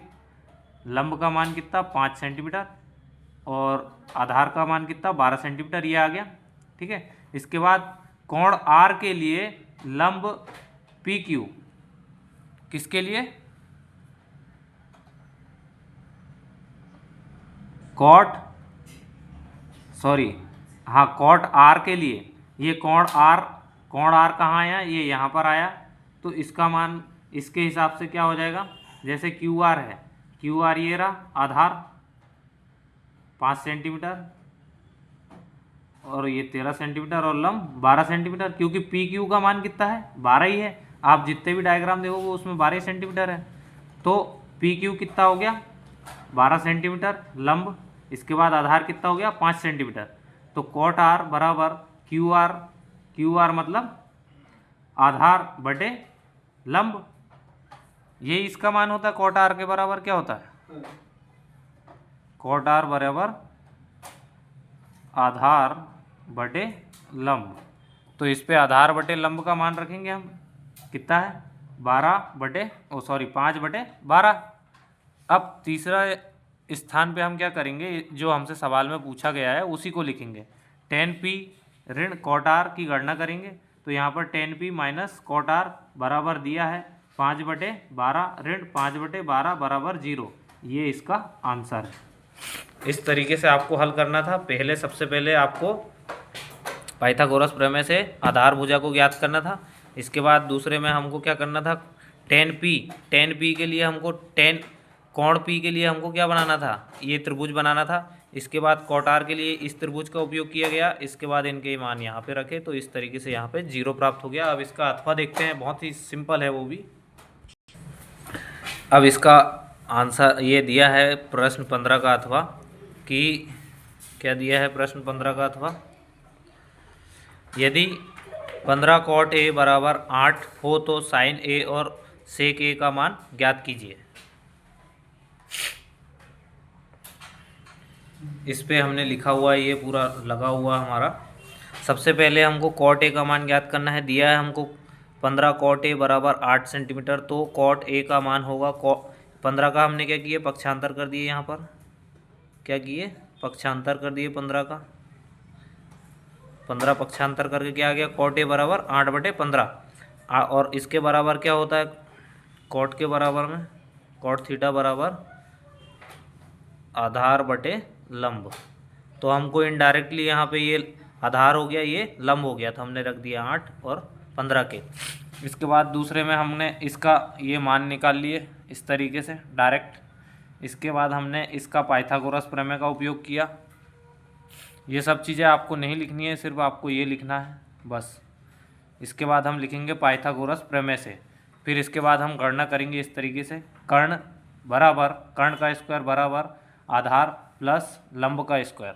लंब का मान कितना 5 सेंटीमीटर और आधार का मान कितना 12 सेंटीमीटर, ये आ गया। ठीक है, इसके बाद कोण आर के लिए लंब पी क्यू, किसके लिए, कॉट आर के लिए। ये कोण आर कहाँ आया, ये यहाँ पर आया। तो इसका मान इसके हिसाब से क्या हो जाएगा, जैसे क्यू आर है, क्यू आर ये रहा, आधार 5 सेंटीमीटर और ये 13 सेंटीमीटर और लंब 12 सेंटीमीटर, क्योंकि पी क्यू का मान कितना है, 12 ही है। आप जितने भी डायग्राम देखोगे उसमें 12 सेंटीमीटर है। तो पी क्यू कितना हो गया, 12 सेंटीमीटर लंब। इसके बाद आधार कितना हो गया, 5 सेंटीमीटर। तो कॉट आर बराबर क्यू आर, क्यू आर मतलब आधार बटे लंब, ये इसका मान होता है। कॉट आर के बराबर क्या होता है, कॉट आर बराबर आधार बटे लंब। तो इस पे आधार बटे लंब का मान रखेंगे हम, कितना है 5/12। अब तीसरा स्थान पे हम क्या करेंगे, जो हमसे सवाल में पूछा गया है उसी को लिखेंगे। tan p ऋण कॉट आर की गणना करेंगे। तो यहाँ पर tan p minus cot R बराबर दिया है 5/12 ऋण 5/12 बराबर 0। ये इसका आंसर है। इस तरीके से आपको हल करना था। सबसे पहले आपको पाइथागोरस प्रमेय से आधार भुजा को ज्ञात करना था। इसके बाद दूसरे में हमको क्या करना था, tan p के लिए हमको कोण p के लिए हमको क्या बनाना था, ये त्रिभुज बनाना था। इसके बाद कॉट आर के लिए इस त्रिभुज का उपयोग किया गया। इसके बाद इनके मान यहाँ पे रखे, तो इस तरीके से यहाँ पे 0 प्राप्त हो गया। अब इसका अथवा देखते हैं, बहुत ही सिंपल है वो भी। अब इसका आंसर ये दिया है प्रश्न 15 का अथवा, कि क्या दिया है प्रश्न 15 का अथवा, यदि 15 कॉट ए बराबर 8 हो तो साइन ए और सेक ए का मान ज्ञात कीजिए। इस पे हमने लिखा हुआ है, ये पूरा लगा हुआ हमारा। सबसे पहले हमको कॉट ए का मान ज्ञात करना है। दिया है हमको 15 कॉट ए बराबर 8 सेंटीमीटर। तो कॉट ए का मान होगा 15 का हमने क्या किया, पक्षांतर कर दिए। यहाँ पर क्या किए, पक्षांतर कर दिए 15 का। 15 पक्षांतर करके क्या आ गया, कॉट ए बराबर 8/15। और इसके बराबर क्या होता है, कॉट के बराबर में कॉट थीटा बराबर आधार बटे लंब। तो हमको इनडायरेक्टली यहाँ पे ये आधार हो गया, ये लंब हो गया, तो हमने रख दिया 8 और 15 के। इसके बाद दूसरे में हमने इसका ये मान निकाल लिए इस तरीके से डायरेक्ट। इसके बाद हमने इसका पाइथागोरस प्रमेय का उपयोग किया। ये सब चीज़ें आपको नहीं लिखनी है, सिर्फ आपको ये लिखना है बस। इसके बाद हम लिखेंगे पाइथागोरस प्रमेय से। फिर इसके बाद हम गणना करेंगे इस तरीके से, कर्ण का स्क्वायर बराबर आधार प्लस लंब का स्क्वायर।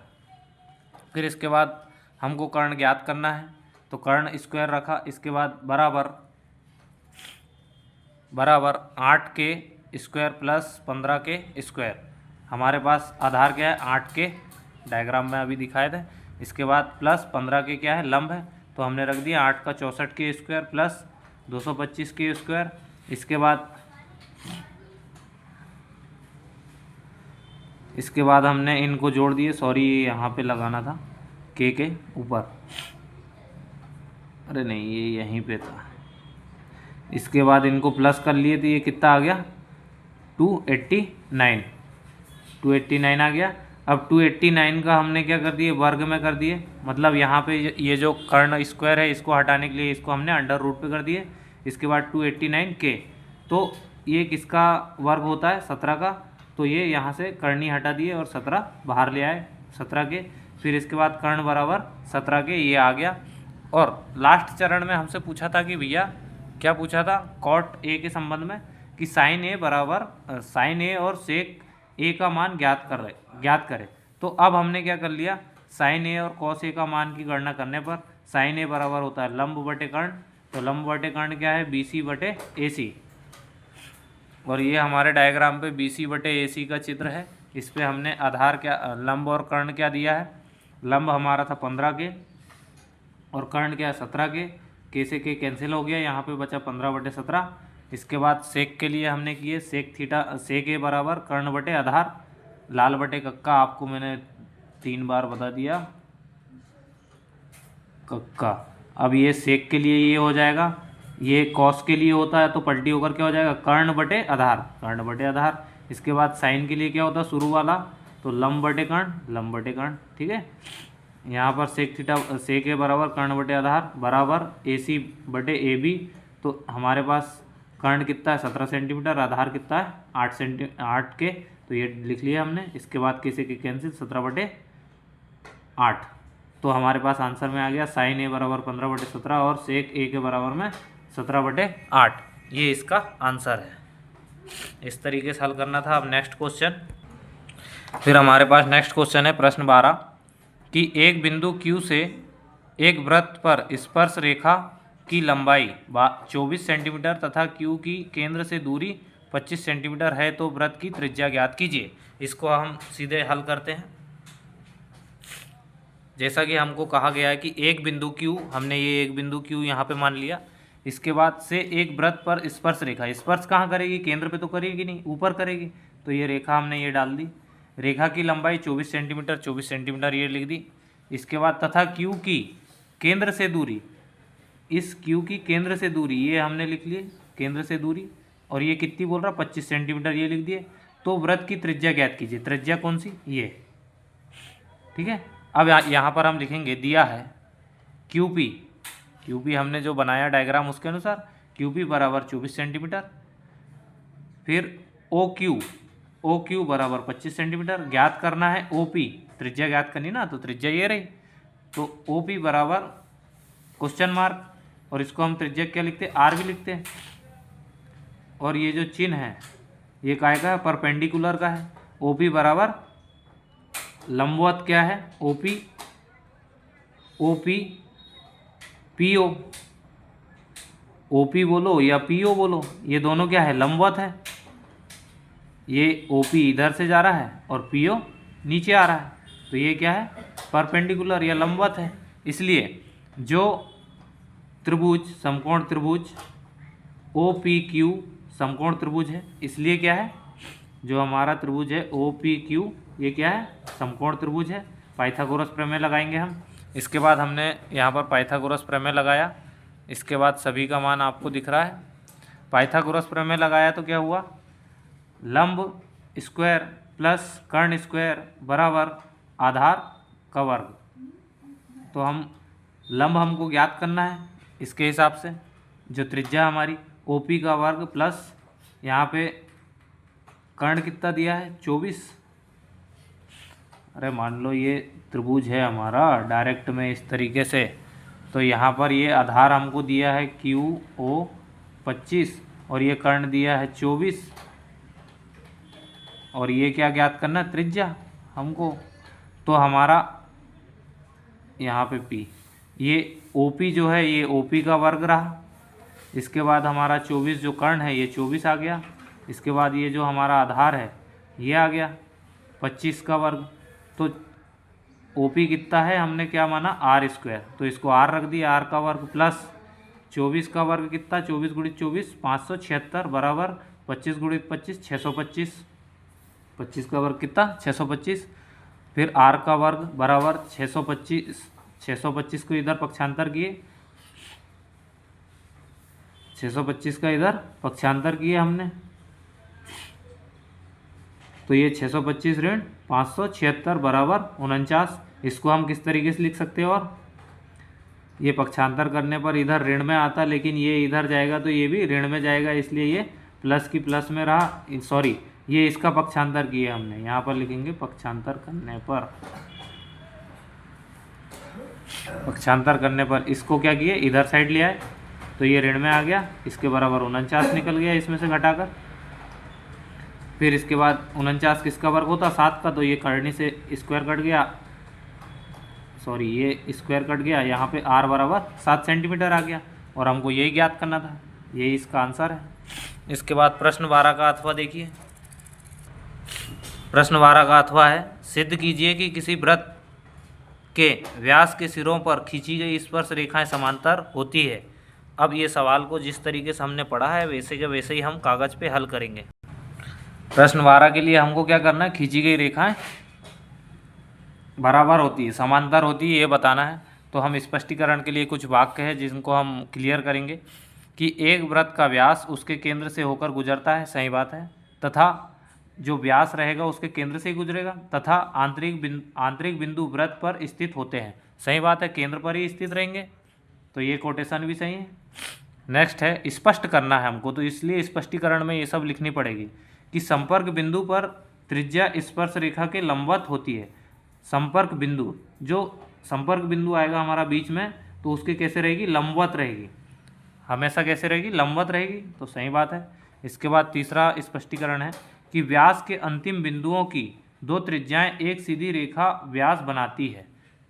फिर इसके बाद हमको कर्ण ज्ञात करना है, तो कर्ण स्क्वायर रखा। इसके बाद बराबर 8 के स्क्वायर प्लस 15 के स्क्वायर। हमारे पास आधार क्या है, 8 के, डायग्राम में अभी दिखाए थे। इसके बाद प्लस 15 के क्या है, लंब है, तो हमने रख दिया 8 का 64 के स्क्वायर प्लस 225 के स्क्वायर। इसके बाद हमने इनको जोड़ दिए, सॉरी यहाँ पे लगाना था के ऊपर, अरे नहीं ये यहीं पे था। इसके बाद इनको प्लस कर लिए, तो ये कितना आ गया 289 आ गया। अब 289 का हमने क्या कर दिए, वर्ग में कर दिए। मतलब यहाँ पे ये जो कर्ण स्क्वायर है इसको हटाने के लिए इसको हमने अंडर रूट पे कर दिए। इसके बाद 289 के, तो ये किसका वर्ग होता है, 17 का। तो ये यहाँ से कर्णी हटा दिए और 17 बाहर ले आए, 17 के। फिर इसके बाद कर्ण बराबर 17 के, ये आ गया। और लास्ट चरण में हमसे पूछा था कि भैया क्या पूछा था, कॉट ए के संबंध में, कि साइन ए और सेक ए का मान ज्ञात करें। तो अब हमने क्या कर लिया, साइन ए और कॉस ए का मान की गणना करने पर साइन ए बराबर होता है लंब बटे कर्ण। तो लंब बटे कर्ण क्या है, BC बटे AC। और ये हमारे डायग्राम पे BC बटे AC का चित्र है। इस पे हमने आधार क्या, लंब और कर्ण क्या दिया है। लंब हमारा था 15 के और कर्ण क्या है 17 के से के कैंसिल हो गया, यहाँ पे बचा 15/17। इसके बाद सेक के लिए हमने किए सेक ए बराबर कर्ण बटे आधार, लाल बटे कक्का, आपको मैंने 3 बार बता दिया कक्का। अब ये सेक के लिए ये हो जाएगा, ये कॉस के लिए होता है तो पलटी होकर क्या हो जाएगा, कर्ण बटे आधार। इसके बाद साइन के लिए क्या होता है शुरू वाला, तो लंब बटे कर्ण, ठीक है। यहाँ पर सेक ए बराबर कर्ण बटे आधार बराबर AC बटे AB। तो हमारे पास कर्ण कितना है 17 सेंटीमीटर, आधार कितना है 8 के, तो ये लिख लिया हमने। इसके बाद के कैंसिल 17/8। तो हमारे पास आंसर में आ गया साइन ए बराबर 15/17 और सेक ए के बराबर में 17/8। ये इसका आंसर है। इस तरीके से हल करना था। अब नेक्स्ट क्वेश्चन, फिर हमारे पास नेक्स्ट क्वेश्चन है प्रश्न 12, कि एक बिंदु Q से एक वृत्त पर स्पर्श रेखा की लंबाई 24 सेंटीमीटर तथा Q की केंद्र से दूरी 25 सेंटीमीटर है तो वृत्त की त्रिज्या ज्ञात कीजिए। इसको हम सीधे हल करते हैं। जैसा कि हमको कहा गया है कि एक बिंदु Q, हमने ये एक बिंदु Q यहाँ पे मान लिया। इसके बाद से एक वृत्त पर स्पर्श रेखा, स्पर्श कहाँ करेगी? केंद्र पे तो करेगी नहीं, ऊपर करेगी। तो ये रेखा हमने ये डाल दी। रेखा की लंबाई 24 सेंटीमीटर, 24 सेंटीमीटर ये लिख दी। इसके बाद तथा Q की केंद्र से दूरी, इस Q की केंद्र से दूरी ये हमने लिख लिए, केंद्र से दूरी, और ये कितनी बोल रहा? 25 सेंटीमीटर ये लिख दिए। तो वृत्त की त्रिज्या ज्ञात कीजिए। त्रिज्या कौन सी? ये, ठीक है। अब यहाँ पर हम लिखेंगे, दिया है QP हमने जो बनाया डायग्राम उसके अनुसार QP बराबर 24 सेंटीमीटर, फिर OQ बराबर 25 सेंटीमीटर। ज्ञात करना है OP, त्रिज्या ज्ञात करनी ना, तो त्रिज्या ये रही। तो OP बराबर क्वेश्चन मार्क, और इसको हम त्रिज्या क्या लिखते हैं? R भी लिखते हैं। और ये जो चिन्ह है ये काय का है? परपेंडिकुलर का है। OP बराबर लंबवत क्या है? OP PO, OP बोलो या PO बोलो, ये दोनों क्या है? लंबवत है। ये OP इधर से जा रहा है और PO नीचे आ रहा है, तो ये क्या है? परपेंडिकुलर या लंबवत है। इसलिए जो त्रिभुज, समकोण त्रिभुज OPQ समकोण त्रिभुज है, इसलिए क्या है? जो हमारा त्रिभुज है OPQ ये क्या है? समकोण त्रिभुज है। पाइथागोरस प्रमेय लगाएंगे हम। इसके बाद हमने यहाँ पर पाइथागोरस प्रमेय लगाया। इसके बाद सभी का मान आपको दिख रहा है। पाइथागोरस प्रमेय लगाया तो क्या हुआ? लंब स्क्वायर प्लस कर्ण स्क्वायर बराबर आधार का वर्ग। तो हम लंब हमको ज्ञात करना है इसके हिसाब से, जो त्रिज्या हमारी OP का वर्ग प्लस यहाँ पे कर्ण कितना दिया है? 24। अरे मान लो ये त्रिभुज है हमारा डायरेक्ट में इस तरीके से, तो यहाँ पर ये आधार हमको दिया है QO 25 और ये कर्ण दिया है 24, और ये क्या ज्ञात करना? त्रिज्या हमको। तो हमारा यहाँ पे P, ये OP जो है ये OP का वर्ग रहा। इसके बाद हमारा 24 जो कर्ण है ये 24 आ गया। इसके बाद ये जो हमारा आधार है ये आ गया 25 का वर्ग। तो OP कितना है? हमने क्या माना? R स्क्वायर, तो इसको R रख दिया, R का वर्ग प्लस 24 का वर्ग कितना? 24 गुणित 24 576 बराबर 25 गुणित 25 625। 25 का वर्ग कितना? 625। फिर R का वर्ग बराबर 625, 625 को इधर पक्षांतर किए, 625 का इधर पक्षांतर किए हमने, तो ये 625 ऋण 576 बराबर 49। इसको हम किस तरीके से लिख सकते हैं? और ये पक्षांतर करने पर इधर ऋण में आता, लेकिन ये इधर जाएगा तो ये भी ऋण में जाएगा, इसलिए ये प्लस की प्लस में रहा। सॉरी, ये इसका पक्षांतर किया हमने, यहाँ पर लिखेंगे पक्षांतर करने पर, पक्षांतर करने पर इसको क्या किए? इधर साइड ले आए, तो ये ऋण में आ गया, इसके बराबर 49 निकल गया इसमें से घटाकर। फिर इसके बाद 49 किसका वर्ग होता? 7 का, तो ये करनी से स्क्वायर कट गया, सॉरी ये स्क्वायर कट गया, यहाँ पे R बराबर 7 सेंटीमीटर आ गया, और हमको यही ज्ञात करना था, यही इसका आंसर है। इसके बाद प्रश्न 12 का अथवा देखिए। प्रश्न 12 का अथवा है, सिद्ध कीजिए कि किसी वृत्त के व्यास के सिरों पर खींची गई स्पर्श रेखाएं समांतर होती है। अब ये सवाल को जिस तरीके से हमने पढ़ा है वैसे के वैसे ही हम कागज पे हल करेंगे। प्रश्न 12 के लिए हमको क्या करना है? खींची गई रेखाएं बराबर होती है, समांतर होती है, ये बताना है। तो हम स्पष्टीकरण के लिए कुछ वाक्य है जिनको हम क्लियर करेंगे कि एक वृत्त का व्यास उसके केंद्र से होकर गुजरता है, सही बात है, तथा जो व्यास रहेगा उसके केंद्र से ही गुजरेगा, तथा आंतरिक बिंदु वृत्त पर स्थित होते हैं, सही बात है, केंद्र पर ही स्थित रहेंगे, तो ये कोटेशन भी सही है। नेक्स्ट है, स्पष्ट करना है हमको, तो इसलिए स्पष्टीकरण में ये सब लिखनी पड़ेगी कि संपर्क बिंदु पर त्रिज्या स्पर्श रेखा के लंबवत होती है। संपर्क बिंदु, जो संपर्क बिंदु आएगा हमारा बीच में, तो उसके कैसे रहेगी? लंबवत रहेगी, हमेशा कैसे रहेगी? लंबवत रहेगी, तो सही बात है। इसके बाद तीसरा स्पष्टीकरण है कि व्यास के अंतिम बिंदुओं की दो त्रिज्याएं एक सीधी रेखा व्यास बनाती है।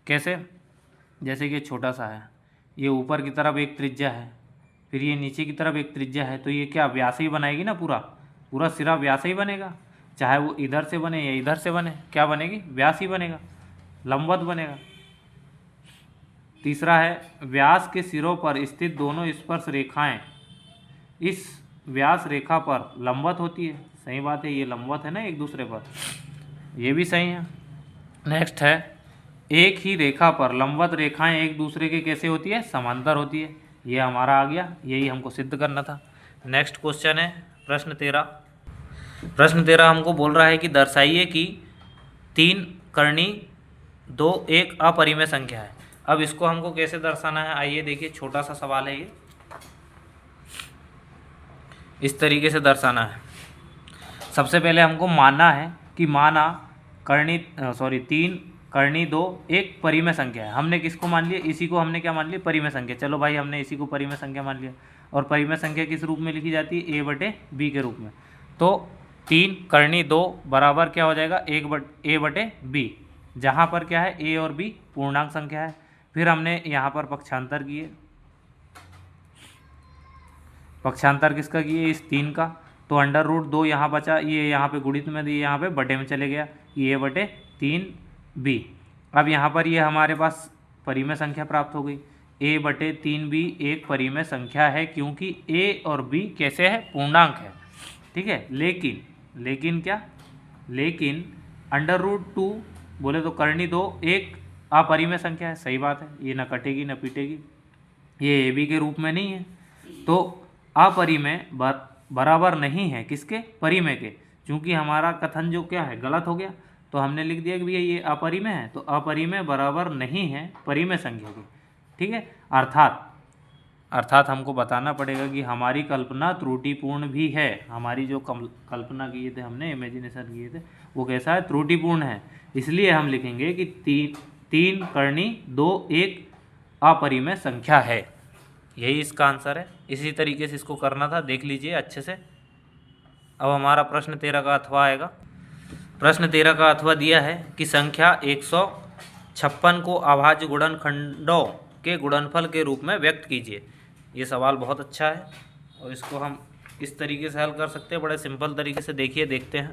कैसे? जैसे कि ये छोटा सा है, ये ऊपर की तरफ एक त्रिज्या है, फिर ये नीचे की तरफ एक त्रिज्या है, तो ये क्या व्यास ही बनाएगी ना, पूरा पूरा सिरा व्यास ही बनेगा, चाहे वो इधर से बने या इधर से बने, क्या बनेगी? व्यास ही बनेगा, लंबवत बनेगा। तीसरा है व्यास के सिरों पर स्थित दोनों स्पर्श रेखाएं इस व्यास रेखा पर लंबवत होती है। सही बात है, ये लंबवत है ना एक दूसरे पर, ये भी सही है। नेक्स्ट है एक ही रेखा पर लंबवत रेखाएं एक दूसरे के कैसे होती है? समांतर होती है। ये हमारा आ गया, यही हमको सिद्ध करना था। नेक्स्ट क्वेश्चन है प्रश्न 13। प्रश्न 13 हमको बोल रहा है कि दर्शाइए कि 3 कर्णी 2 एक अपरिमेय संख्या है। अब इसको हमको कैसे दर्शाना है, आइए देखिए, छोटा सा सवाल है ये। इस तरीके से दर्शाना है। सबसे पहले हमको मानना है कि माना कर्णी 3 कर्णी 2 एक परिमेय संख्या है। हमने किसको मान लिया? इसी को हमने क्या मान लिया? परिमेय संख्या। चलो भाई, हमने इसी को परिमेय संख्या मान लिया। और परिमेय संख्या किस रूप में लिखी जाती है? a/b के रूप में। तो 3 कर्णी 2 बराबर क्या हो जाएगा? a/b, जहाँ पर क्या है? a और b पूर्णांक संख्या है। फिर हमने यहाँ पर पक्षांतर किए। पक्षांतर किसका किए? इस 3 का। तो √2 यहाँ बचा, ये यहाँ पे गुणित में, ये यहाँ पे बटे में चले गया, ये a/3b। अब यहाँ पर ये हमारे पास परिमेय संख्या प्राप्त हो गई। a/3b एक परिमेय संख्या है, क्योंकि a और b कैसे है? पूर्णांक है। ठीक है, लेकिन क्या? लेकिन √2 बोले तो कर्णी 2 एक अपरिमेय संख्या है। सही बात है, ये ना कटेगी ना पीटेगी, ये ab के रूप में नहीं है। तो अपरिमेय बराबर नहीं है किसके? परिमेय के। क्योंकि हमारा कथन जो क्या है? गलत हो गया। तो हमने लिख दिया कि भैया ये अपरिमेय है, तो अपरिमेय बराबर नहीं है परिमेय संख्या के। ठीक है, अर्थात हमको बताना पड़ेगा कि हमारी कल्पना त्रुटिपूर्ण भी है। हमारी जो कल्पना किए थे हमने, इमेजिनेशन किए थे, वो कैसा है? त्रुटिपूर्ण है। इसलिए हम लिखेंगे कि 3 कर्णी 2 एक अपरिमेय संख्या है। यही इसका आंसर है। इसी तरीके से इसको करना था, देख लीजिए अच्छे से। अब हमारा प्रश्न 13 का अथवा आएगा। प्रश्न 13 का अथवा दिया है कि संख्या 156 को अभाज्य गुणनखंडों के गुणनफल के रूप में व्यक्त कीजिए। ये सवाल बहुत अच्छा है और इसको हम इस तरीके से हल कर सकते हैं, बड़े सिंपल तरीके से। देखिए, देखते हैं।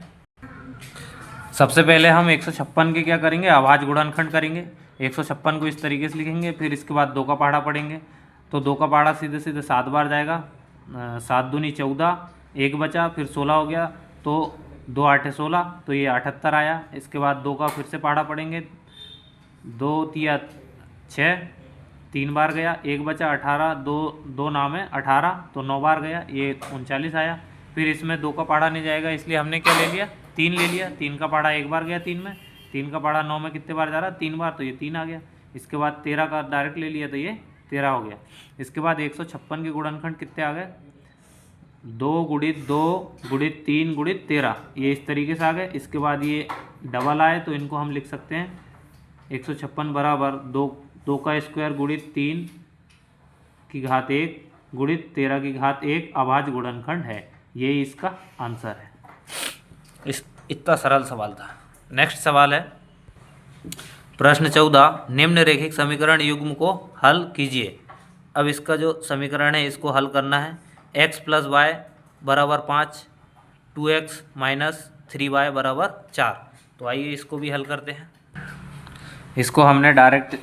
सबसे पहले हम 156 के क्या करेंगे? अभाज्य गुणनखंड करेंगे। 156 को इस तरीके से लिखेंगे, फिर इसके बाद 2 का पहाड़ा पढ़ेंगे। तो 2 का पहाड़ा सीधे सीधे 7 बार जाएगा। 7 दूनी 14, 1 बचा, फिर 16 हो गया, तो 2 8 16, तो ये 78 आया। इसके बाद 2 का फिर से पहाड़ा पढ़ेंगे। 2 3 6, 3 बार गया, 1 बचा, 18, 2 नाम है 18, तो 9 बार गया, ये 39 आया। फिर इसमें 2 का पहाड़ा नहीं जाएगा, इसलिए हमने क्या ले लिया? 3 ले लिया। 3 का पहाड़ा 1 बार गया 3 में, 3 का पहाड़ा 9 में कितने बार जा रहा? 3 बार, तो ये 3 आ गया। इसके बाद 13 का डायरेक्ट ले लिया, तो ये 13 हो गया। इसके बाद 156 के गुणनखंड कितने आ गए? 2 × 2 × 3 × 13, ये इस तरीके से आ गए। इसके बाद ये डबल आए, तो इनको हम लिख सकते हैं 156 बराबर 2 का स्क्वायर × 3 की घात 1 × 13 की घात 1 अभाज्य गुणनखंड है। यही इसका आंसर है। इतना सरल सवाल था। नेक्स्ट सवाल है प्रश्न 14। निम्नरेखिक समीकरण युग्म को हल कीजिए। अब इसका जो समीकरण है इसको हल करना है। x + y = 5, 2x - 3y = 4। तो आइए इसको भी हल करते हैं। इसको हमने डायरेक्ट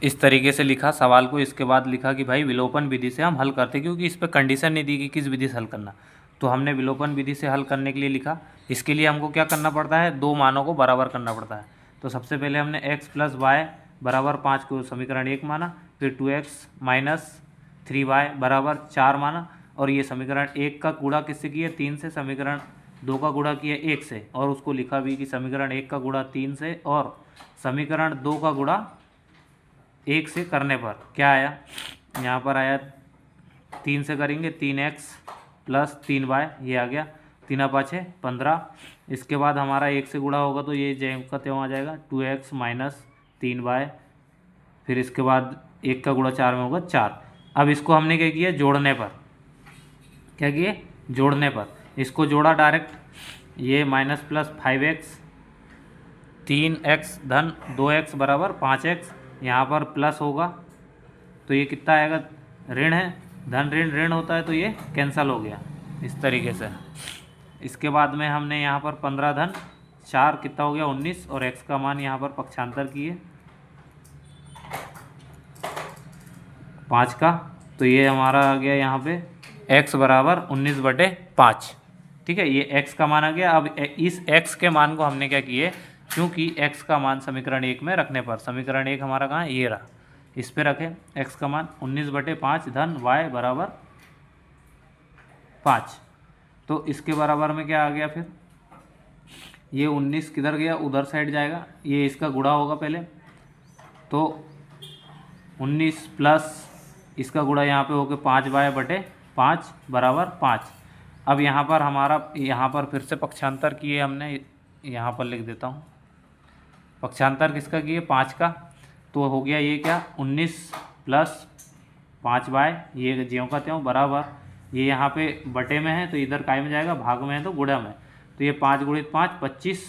इस तरीके से लिखा सवाल को। इसके बाद लिखा कि भाई विलोपन विधि से हम हल करते, क्योंकि इस पर कंडीशन नहीं दी कि किस विधि से हल करना। तो हमने विलोपन विधि से हल करने के लिए लिखा। इसके लिए हमको क्या करना पड़ता है? 2 मानों को बराबर करना पड़ता है। तो सबसे पहले हमने x + y = 5 को समीकरण 1 माना, फिर 2x - 3y = 4 माना, और ये समीकरण 1 का गुणा किससे किया? 3 से। समीकरण 2 का गुणा किया 1 से, और उसको लिखा भी कि समीकरण 1 का गुणा 3 से, और समीकरण 2 का गुणा 1 से करने पर क्या आया? यहाँ पर आया 3 से करेंगे 3x + 3y, ये आ गया। 3 5 15। इसके बाद हमारा 1 से गुणा होगा, तो ये ज्यों का त्यों आ जाएगा 2x - 3y। फिर इसके बाद 1 का गुणा 4 में होगा 4। अब इसको हमने क्या किया? जोड़ने पर क्या किए? जोड़ने पर इसको जोड़ा डायरेक्ट। ये -+5x 3x धन 2x बराबर 5x, यहाँ पर प्लस होगा तो ये कितना आएगा, ऋण है, धन ऋण ऋण होता है तो ये कैंसिल हो गया इस तरीके से। इसके बाद में हमने यहाँ पर 15 धन 4 कितना हो गया 19, और x का मान यहाँ पर पक्षांतर किए 5 का, तो ये हमारा आ गया यहाँ पे x बराबर 19/5। ठीक है, ये x का मान आ गया। अब इस x के मान को हमने क्या किए, क्योंकि x का मान समीकरण 1 में रखने पर, समीकरण 1 हमारा कहाँ है, ये रहा, इस पे रखें x का मान 19/5 धन y बराबर 5। तो इसके बराबर में क्या आ गया, फिर ये 19 किधर गया, उधर साइड जाएगा, ये इसका गुणा होगा पहले, तो 19 प्लस इसका गुणा यहाँ पे होकर 5y/5 बराबर 5। अब यहाँ पर हमारा, यहाँ पर फिर से पक्षांतर किए हमने, यहाँ पर लिख देता हूँ, पक्षांतर किसका किए 5 का, तो हो गया ये क्या 19 प्लस 5y, ये ज्यों का त्यों बराबर, ये यहाँ पे बटे में है तो इधर काय में जाएगा, भाग में है तो गुणा में, तो ये 5 × 5 25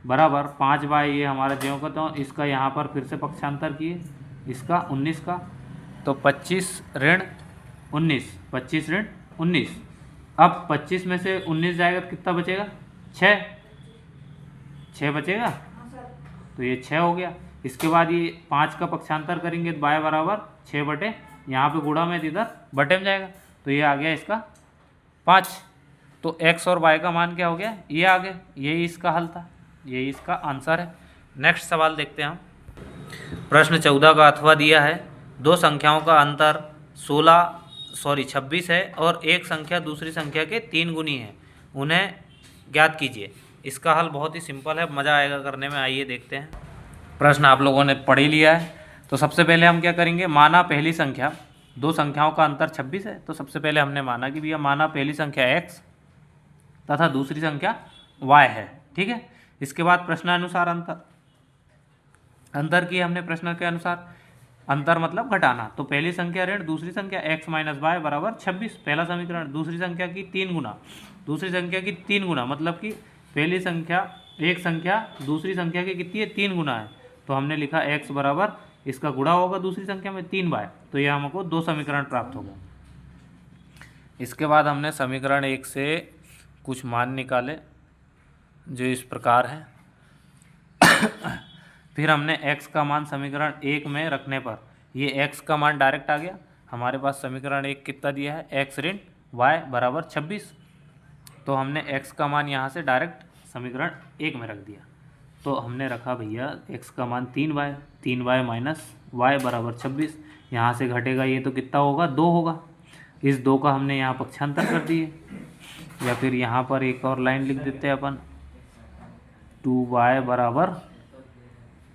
बराबर 5y, ये हमारा ज्यों का त्यों, इसका यहाँ पर फिर से पक्षांतर किए, इसका 19 का, तो 25 ऋण 19, 25 ऋण 19। अब 25 में से 19 जाएगा तो कितना बचेगा, 6 बचेगा, तो ये 6 हो गया। इसके बाद ये 5 का पक्षांतर करेंगे तो y बराबर 6 बटे, यहाँ पे गुणा में इधर बटे में जाएगा, तो ये आ गया इसका 5। तो x और y का मान क्या हो गया, ये आ गया, यही इसका हल था, यही इसका आंसर है। नेक्स्ट सवाल देखते हैं हम। प्रश्न 14 का अथवा दिया है, दो संख्याओं का अंतर 26 है और एक संख्या दूसरी संख्या के 3 गुनी है, उन्हें ज्ञात कीजिए। इसका हल बहुत ही सिंपल है, मज़ा आएगा करने में, आइए देखते हैं। प्रश्न आप लोगों ने पढ़ ही लिया है, तो सबसे पहले हम क्या करेंगे, माना पहली संख्या, दो संख्याओं का अंतर 26 है, तो सबसे पहले हमने माना कि भैया माना पहली संख्या x तथा दूसरी संख्या y है। ठीक है, इसके बाद प्रश्नानुसार अंतर किए हमने, प्रश्न के अनुसार, अंतर मतलब घटाना, तो पहली संख्या ऋण दूसरी संख्या x - y बराबर 26, पहला समीकरण। दूसरी संख्या की 3 गुना, दूसरी संख्या की 3 गुना मतलब कि पहली संख्या, एक संख्या दूसरी संख्या की कितनी है, 3 गुना है, तो हमने लिखा x बराबर, इसका गुणा होगा दूसरी संख्या में 3y, तो यह हमको 2 समीकरण प्राप्त होगा। इसके बाद हमने समीकरण 1 से कुछ मान निकाले जो इस प्रकार है। फिर हमने x का मान समीकरण 1 में रखने पर, ये x का मान डायरेक्ट आ गया, हमारे पास समीकरण 1 कितना दिया है, x ऋण y बराबर 26, तो हमने x का मान यहाँ से डायरेक्ट समीकरण 1 में रख दिया, तो हमने रखा भैया x का मान 3y माइनस y बराबर 26, यहाँ से घटेगा ये तो कितना होगा, 2 होगा, इस 2 का हमने यहाँ पक्षांतर कर दिए, या फिर यहाँ पर एक और लाइन लिख देते हैं अपन, 2y बराबर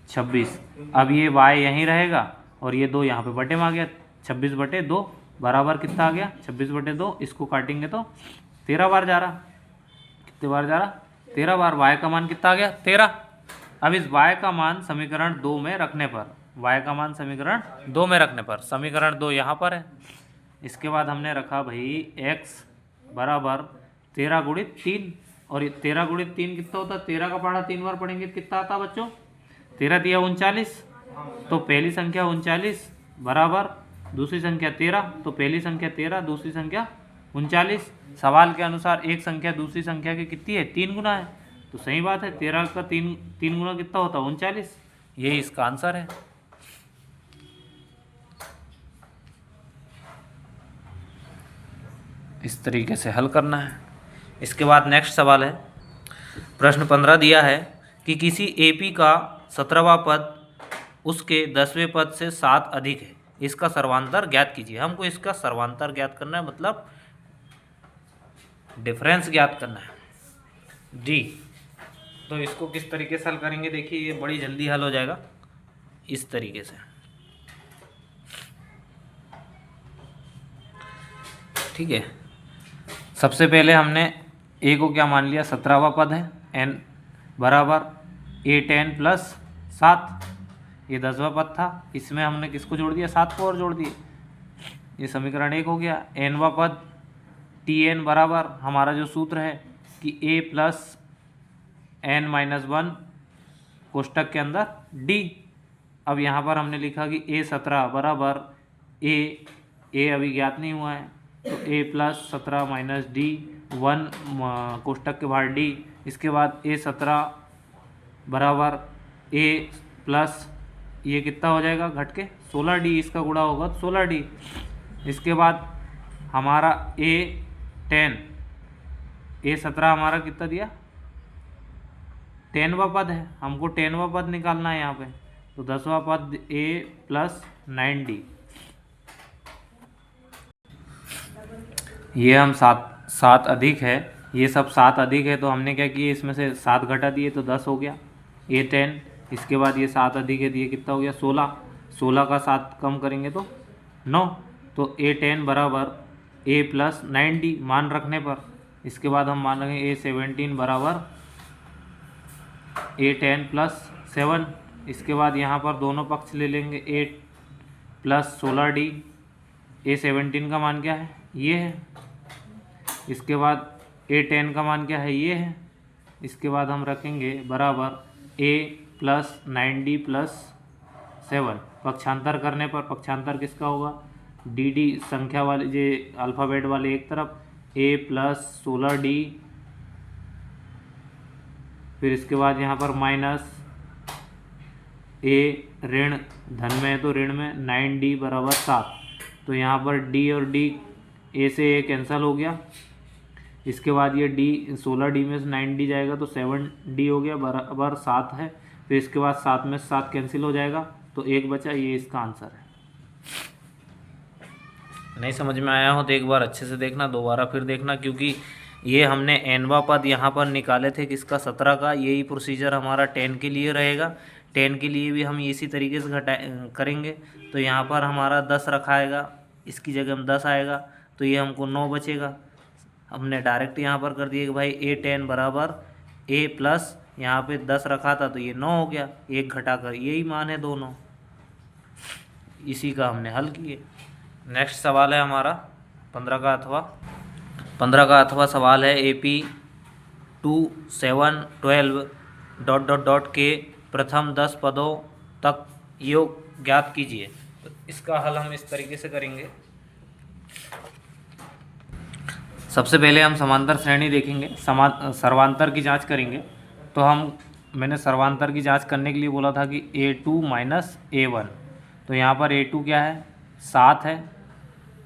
26। अब ये y यहीं रहेगा और ये 2 यहाँ पे बटे में आ गया, 26/2 बराबर कितना आ गया, 26/2, इसको काटेंगे तो 13 बार जा रहा, कितने बार जा रहा, 13 बार। y का मान कितना आ गया, 13। अब इस y का मान समीकरण 2 में रखने पर, y का मान समीकरण 2 में रखने पर, समीकरण 2 यहाँ पर है। इसके बाद हमने रखा भाई x बराबर 13 × 3, और 13 × 3 कितना होता है, 13 का पढ़ा 3 बार पढ़ेंगे कितना आता बच्चों, 13 दिया 39, तो पहली संख्या 39 बराबर दूसरी संख्या 13, तो पहली संख्या 13 दूसरी संख्या 39। सवाल के अनुसार एक संख्या दूसरी संख्या की कितनी है, 3 गुना है, तो सही बात है, 13 का 3 गुना कितना होता है, 39, यही इसका आंसर है। इस तरीके से हल करना है। इसके बाद नेक्स्ट सवाल है, प्रश्न 15 दिया है कि किसी एपी का 17वां पद उसके 10वें पद से 7 अधिक है, इसका सर्वांतर ज्ञात कीजिए। हमको इसका सर्वांतर ज्ञात करना है, मतलब डिफरेंस ज्ञात करना है डी। तो इसको किस तरीके से हल करेंगे, देखिए ये बड़ी जल्दी हल हो जाएगा इस तरीके से। ठीक है, सबसे पहले हमने ए को क्या मान लिया, 17वां पद है, एन बराबर 8n + 7, ये 10वां पद था, इसमें हमने किसको जोड़ दिया, 7 को और जोड़ दिए, ये समीकरण 1 हो गया। nवां पद tn बराबर, हमारा जो सूत्र है कि a + n - 1 कोष्टक के अंदर डी। अब यहाँ पर हमने लिखा कि A17 बराबर ए अभी ज्ञात नहीं हुआ है, तो A+17 माइनस डी 1 कोष्टक के बाहर डी। इसके बाद A17 बराबर A प्लस ये कितना हो जाएगा घट के 16D, इसका गुणा होगा तो 16D। इसके बाद हमारा A17 हमारा कितना दिया 10वां पद है, हमको 10वां पद निकालना है यहाँ पे, तो 10वां पद A प्लस 9D। ये हम सात अधिक है, ये सब 7 अधिक है, तो हमने क्या किया इसमें से 7 घटा दिए तो 10 हो गया A10। इसके बाद ये 7 अधिक है तो ये कितना हो गया 16, 16 का 7 कम करेंगे तो 9, तो A10 बराबर A प्लस 9D मान रखने पर। इसके बाद हम मान रखेंगे A17 बराबर A10 प्लस 7। इसके बाद यहाँ पर दोनों पक्ष ले लेंगे A प्लस 16D। A17 का मान क्या है ये है, इसके बाद A10 का मान क्या है ये है। इसके बाद हम रखेंगे बराबर A प्लस 9D प्लस 7। पक्षांतर करने पर पक्षांतर किसका होगा डी संख्या वाले जो अल्फ़ाबेट वाले एक तरफ, A प्लस 16D, फिर इसके बाद यहाँ पर माइनस A ऋण धन में है तो ऋण में 9D बराबर 7। तो यहाँ पर D और D A से A कैंसिल हो गया। इसके बाद ये D 16D में से 9D जाएगा तो 7D हो गया बराबर 7 है। फिर इसके बाद 7 में से 7 कैंसिल हो जाएगा तो 1 बचा, ये इसका आंसर है। नहीं समझ में आया हो तो एक बार अच्छे से देखना, दोबारा फिर देखना, क्योंकि ये हमने nवां पद यहाँ पर निकाले थे किसका 17 का। यही प्रोसीजर हमारा 10 के लिए रहेगा। 10 के लिए भी हम इसी तरीके से करेंगे। तो यहाँ पर हमारा 10 रखा आएगा, इसकी जगह हम 10 आएगा, तो ये हमको 9 बचेगा। हमने डायरेक्ट यहाँ पर कर दिया कि भाई A10 बराबर A प्लस यहाँ पे 10 रखा था तो ये 9 हो गया, 1 घटाकर यही मान है दोनों। इसी का हमने हल किए। नेक्स्ट सवाल है हमारा 15 का अथवा सवाल है AP 2 7 12 ... के प्रथम 10 पदों तक योग ज्ञात कीजिए। तो इसका हल हम इस तरीके से करेंगे। सबसे पहले हम समांतर श्रेणी देखेंगे, सर्वांतर की जांच करेंगे। तो मैंने सर्वांतर की जांच करने के लिए बोला था कि A2 माइनस A1। तो यहाँ पर A2 क्या है 7 है,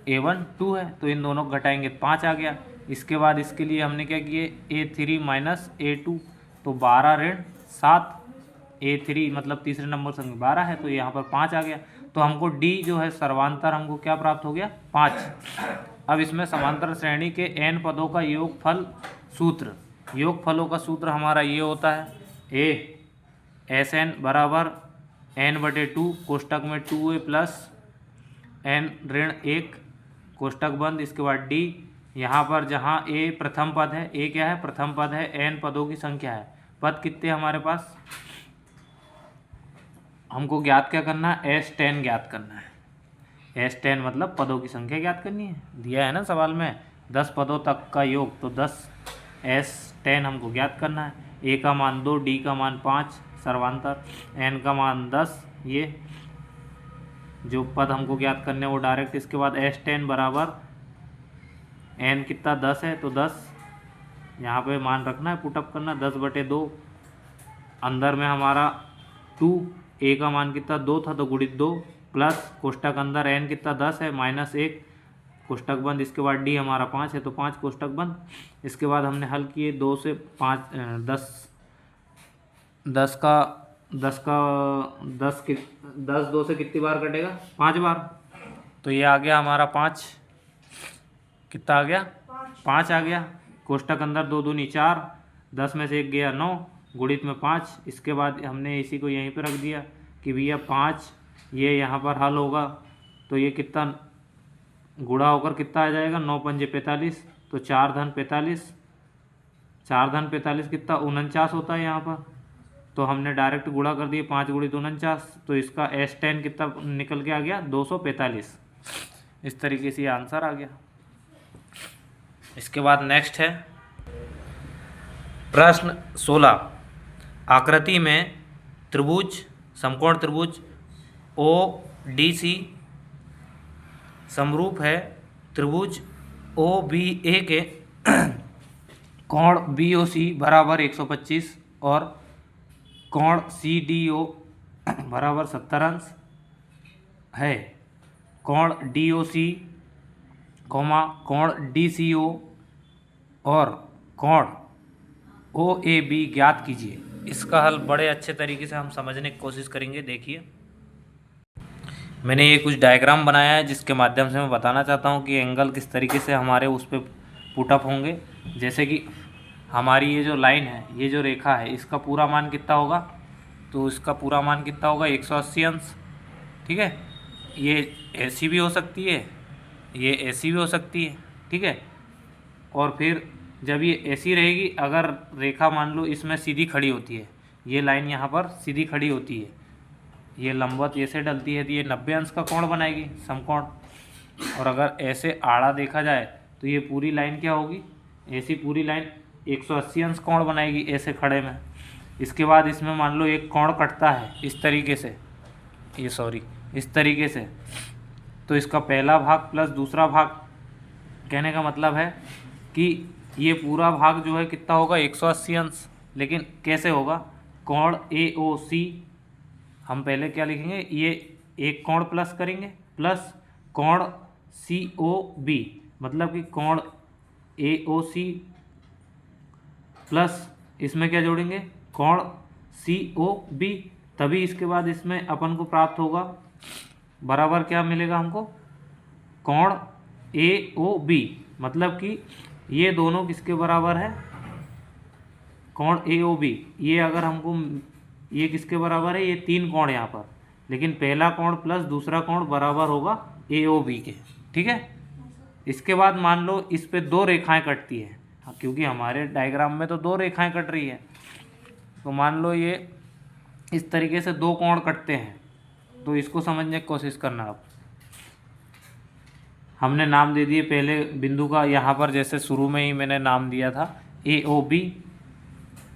A1 2 है, तो इन दोनों को घटाएंगे 5 आ गया। इसके बाद इसके लिए हमने क्या किए A3 माइनस A2, तो 12 ऋण 7, A3 मतलब तीसरे नंबर संख्या 12 है, तो यहाँ पर 5 आ गया। तो हमको D जो है सर्वांतर हमको क्या प्राप्त हो गया 5। अब इसमें समांतर श्रेणी के n पदों का योगफल सूत्र, योगफलों का सूत्र हमारा ये होता है SN बराबर n/2 कोष्टक में 2A प्लस n ऋण 1 कोष्टक बंद। इसके बाद D, यहाँ पर जहाँ A प्रथम पद है, A क्या है प्रथम पद है, n पदों की संख्या है। पद कितने हमारे पास, हमको ज्ञात क्या करना है S10 ज्ञात करना है। S10 मतलब पदों की संख्या ज्ञात करनी है, दिया है ना सवाल में 10 पदों तक का योग, तो 10 S10 हमको ज्ञात करना है। A का मान 2, D का मान 5 सर्वांतर, N का मान 10, ये जो पद हमको ज्ञात करने हैं वो डायरेक्ट। इसके बाद S10 बराबर N कितना 10 है, तो 10 यहाँ पे मान रखना है, पुटअप करना 10/2। अंदर में हमारा 2, A का मान कितना 2 था तो गुणित 2 प्लस कोष्टक अंदर n कितना 10 है माइनस 1 कोष्टक बंद। इसके बाद D हमारा 5 है तो 5 कोष्टक बंद। इसके बाद हमने हल किए 2 से 5 10 2 से कितनी बार कटेगा 5 बार, तो ये आ गया हमारा 5, कितना आ गया 5 आ गया। कोष्टक अंदर 2 दूनी 4, 10 में से 1 गया 9, गुणित में 5। इसके बाद हमने इसी को यहीं पे रख दिया कि भैया 5, ये यहाँ पर हल होगा तो ये कितना गुणा होकर कितना आ जाएगा 9 पंजे 45, तो 4 धन 45, 4 धन 45 कितना 49 होता है यहाँ पर। तो हमने डायरेक्ट गुणा कर दिए 5 गुणित 49, तो इसका S10 कितना निकल के आ गया 245। इस तरीके से ये आंसर आ गया। इसके बाद नेक्स्ट है प्रश्न 16। आकृति में त्रिभुज समकोण त्रिभुज ओ डी सी समरूप है त्रिभुज ओ बी ए के कोण बी ओ सी बराबर 125 और कोण सी डी ओ बराबर 70 अंश है। कोण डी ओ सी कोण डी सी ओ और कोण ओ ए बी ज्ञात कीजिए। इसका हल बड़े अच्छे तरीके से हम समझने की कोशिश करेंगे। देखिए, मैंने ये कुछ डायग्राम बनाया है जिसके माध्यम से मैं बताना चाहता हूँ कि एंगल किस तरीके से हमारे उस पर पुटअप होंगे। जैसे कि हमारी ये जो लाइन है, ये जो रेखा है, इसका पूरा मान कितना होगा, तो इसका पूरा मान कितना होगा 180 अंश। ठीक है, ये ऐसी भी हो सकती है, ये ऐसी भी हो सकती है। ठीक है, और फिर जब ये ऐसी रहेगी, अगर रेखा मान लो इसमें सीधी खड़ी होती है, ये लाइन यहाँ पर सीधी खड़ी होती है, ये लंबवत ऐसे डलती है, तो ये 90 अंश का कोण बनाएगी समकोण। और अगर ऐसे आड़ा देखा जाए तो ये पूरी लाइन क्या होगी, ऐसी पूरी लाइन 180 अंश कोण बनाएगी ऐसे खड़े में। इसके बाद इसमें मान लो एक कोण कटता है इस तरीके से, इस तरीके से, तो इसका पहला भाग प्लस दूसरा भाग, कहने का मतलब है कि ये पूरा भाग जो है कितना होगा 180 अंश। लेकिन कैसे होगा, कोण ए ओ सी हम पहले क्या लिखेंगे, ये एक कोण प्लस करेंगे प्लस कोण सी ओ बी, मतलब कि कोण ए ओ सी प्लस इसमें क्या जोड़ेंगे कोण सी ओ बी, तभी इसके बाद इसमें अपन को प्राप्त होगा बराबर क्या मिलेगा हमको, कोण ए ओ बी। मतलब कि ये दोनों किसके बराबर है, कोण ए ओ बी। ये अगर हमको ये किसके बराबर है, ये तीन कोण यहाँ पर, लेकिन पहला कोण प्लस दूसरा कोण बराबर होगा ए ओ बी के। ठीक है, इसके बाद मान लो इस पे दो रेखाएं कटती है, क्योंकि हमारे डायग्राम में तो दो रेखाएं कट रही है, तो मान लो ये इस तरीके से दो कोण कटते हैं, तो इसको समझने की कोशिश करना। आप हमने नाम दे दिए पहले बिंदु का, यहाँ पर जैसे शुरू में ही मैंने नाम दिया था ए ओ बी,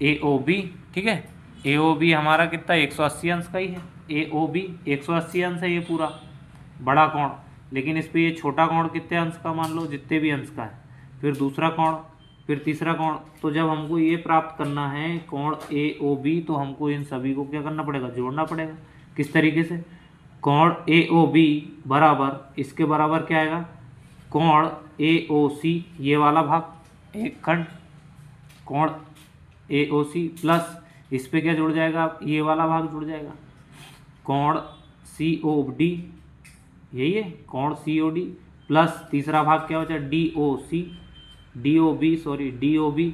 ए ओ बी। ठीक है, ए ओ बी हमारा कितना 180 अंश का ही है, ए ओ बी 180 अंश है ये पूरा बड़ा कोण, लेकिन इस पर ये छोटा कोण कितने अंश का, मान लो जितने भी अंश का है, फिर दूसरा कोण, फिर तीसरा कोण। तो जब हमको ये प्राप्त करना है कोण ए ओ बी, तो हमको इन सभी को क्या करना पड़ेगा, जोड़ना पड़ेगा। किस तरीके से, कोण ए ओ बी बराबर, इसके बराबर क्या आएगा, कोण ए ओ सी, ये वाला भाग एक खंड कोण ए ओ सी प्लस इस पे क्या जुड़ जाएगा, ये वाला भाग जुड़ जाएगा कोण सी ओ डी, यही है कोण सी ओ डी, प्लस तीसरा भाग क्या हो जाए D O C, D O B, sorry D O B.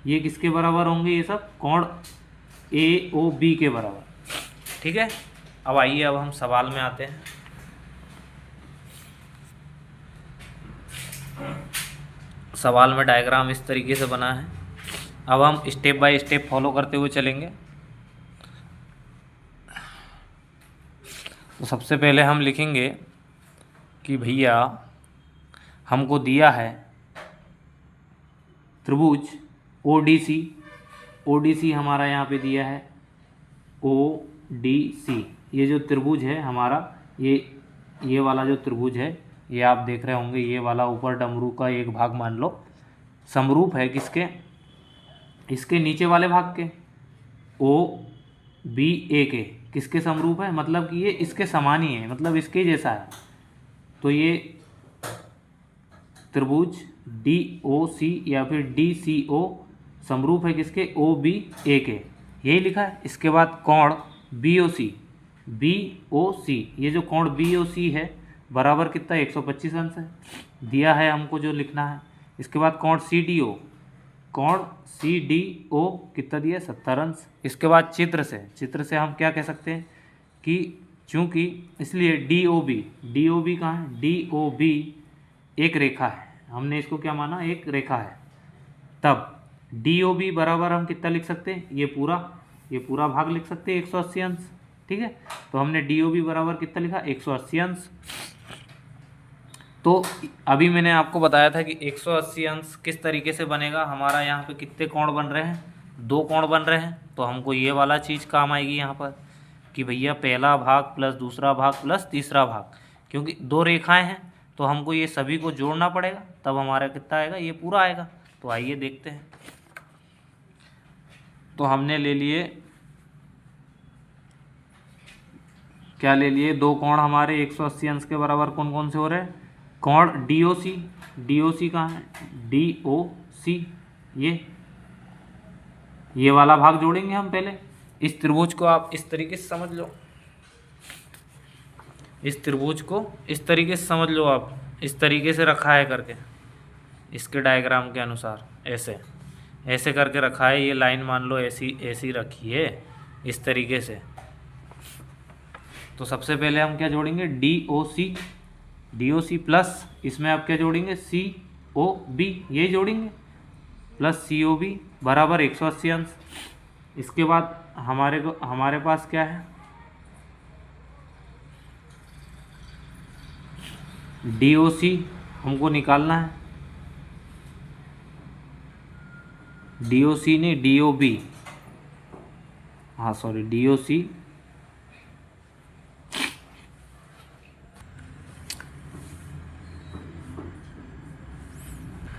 ये किसके बराबर होंगे, ये सब कोण ए ओ बी के बराबर। ठीक है, अब आइए अब हम सवाल में आते हैं। सवाल में डायग्राम इस तरीके से बना है, अब हम स्टेप बाय स्टेप फॉलो करते हुए चलेंगे। तो सबसे पहले हम लिखेंगे कि भैया हमको दिया है त्रिभुज O D C, O D C हमारा यहाँ पे दिया है ओ डी सी। ये जो त्रिभुज है हमारा, ये वाला जो त्रिभुज है, ये आप देख रहे होंगे, ये वाला ऊपर डमरू का एक भाग मान लो समरूप है किसके, इसके नीचे वाले भाग के, ओ बी ए के। किसके समरूप है, मतलब कि ये इसके समान ही है, मतलब इसके जैसा है। तो ये त्रिभुज डी ओ सी या फिर डी सी ओ समरूप है किसके, ओ बी ए के, यही लिखा है। इसके बाद कोण बी ओ सी, बी ओ सी, ये जो कोण बी ओ सी है बराबर कितना 125 अंश है, दिया है हमको जो लिखना है। इसके बाद कोण सी डी ओ, कोण सी डी ओ कितना दिया 70 अंश। इसके बाद चित्र से हम क्या कह सकते हैं कि चूँकि, इसलिए डी ओ बी कहाँ है, डी ओ बी एक रेखा है, हमने इसको क्या माना, एक रेखा है। तब डी ओ बी बराबर हम कितना लिख सकते हैं, ये पूरा भाग लिख सकते हैं 180 अंश। ठीक है, तो हमने डी ओ बी बराबर कितना लिखा 180 अंश। तो अभी मैंने आपको बताया था कि 180 अंश किस तरीके से बनेगा, हमारा यहाँ पे कितने कोण बन रहे हैं, दो कोण बन रहे हैं तो हमको ये वाला चीज़ काम आएगी यहाँ पर कि भैया पहला भाग प्लस दूसरा भाग प्लस तीसरा भाग, क्योंकि दो रेखाएं हैं तो हमको ये सभी को जोड़ना पड़ेगा, तब हमारा कितना आएगा, ये पूरा आएगा। तो आइए देखते हैं। तो हमने ले लिए, क्या ले लिए, दो कोण हमारे 180 अंश के बराबर कौन कौन से हो रहे हैं, कोण DOC, DOC कहाँ है, DOC, ये वाला भाग जोड़ेंगे हम पहले। इस त्रिभुज को आप इस तरीके से समझ लो, इस त्रिभुज को इस तरीके से समझ लो आप, इस तरीके से रखा है करके, इसके डायग्राम के अनुसार ऐसे ऐसे करके रखा है। ये लाइन मान लो ऐसी ऐसी रखी है इस तरीके से। तो सबसे पहले हम क्या जोड़ेंगे, DOC प्लस इसमें आप क्या जोड़ेंगे, COB, यही जोड़ेंगे, प्लस COB बराबर 180 अंश। इसके बाद हमारे पास क्या है, DOC हमको निकालना है, DOC नहीं DOB, हाँ सॉरी DOC,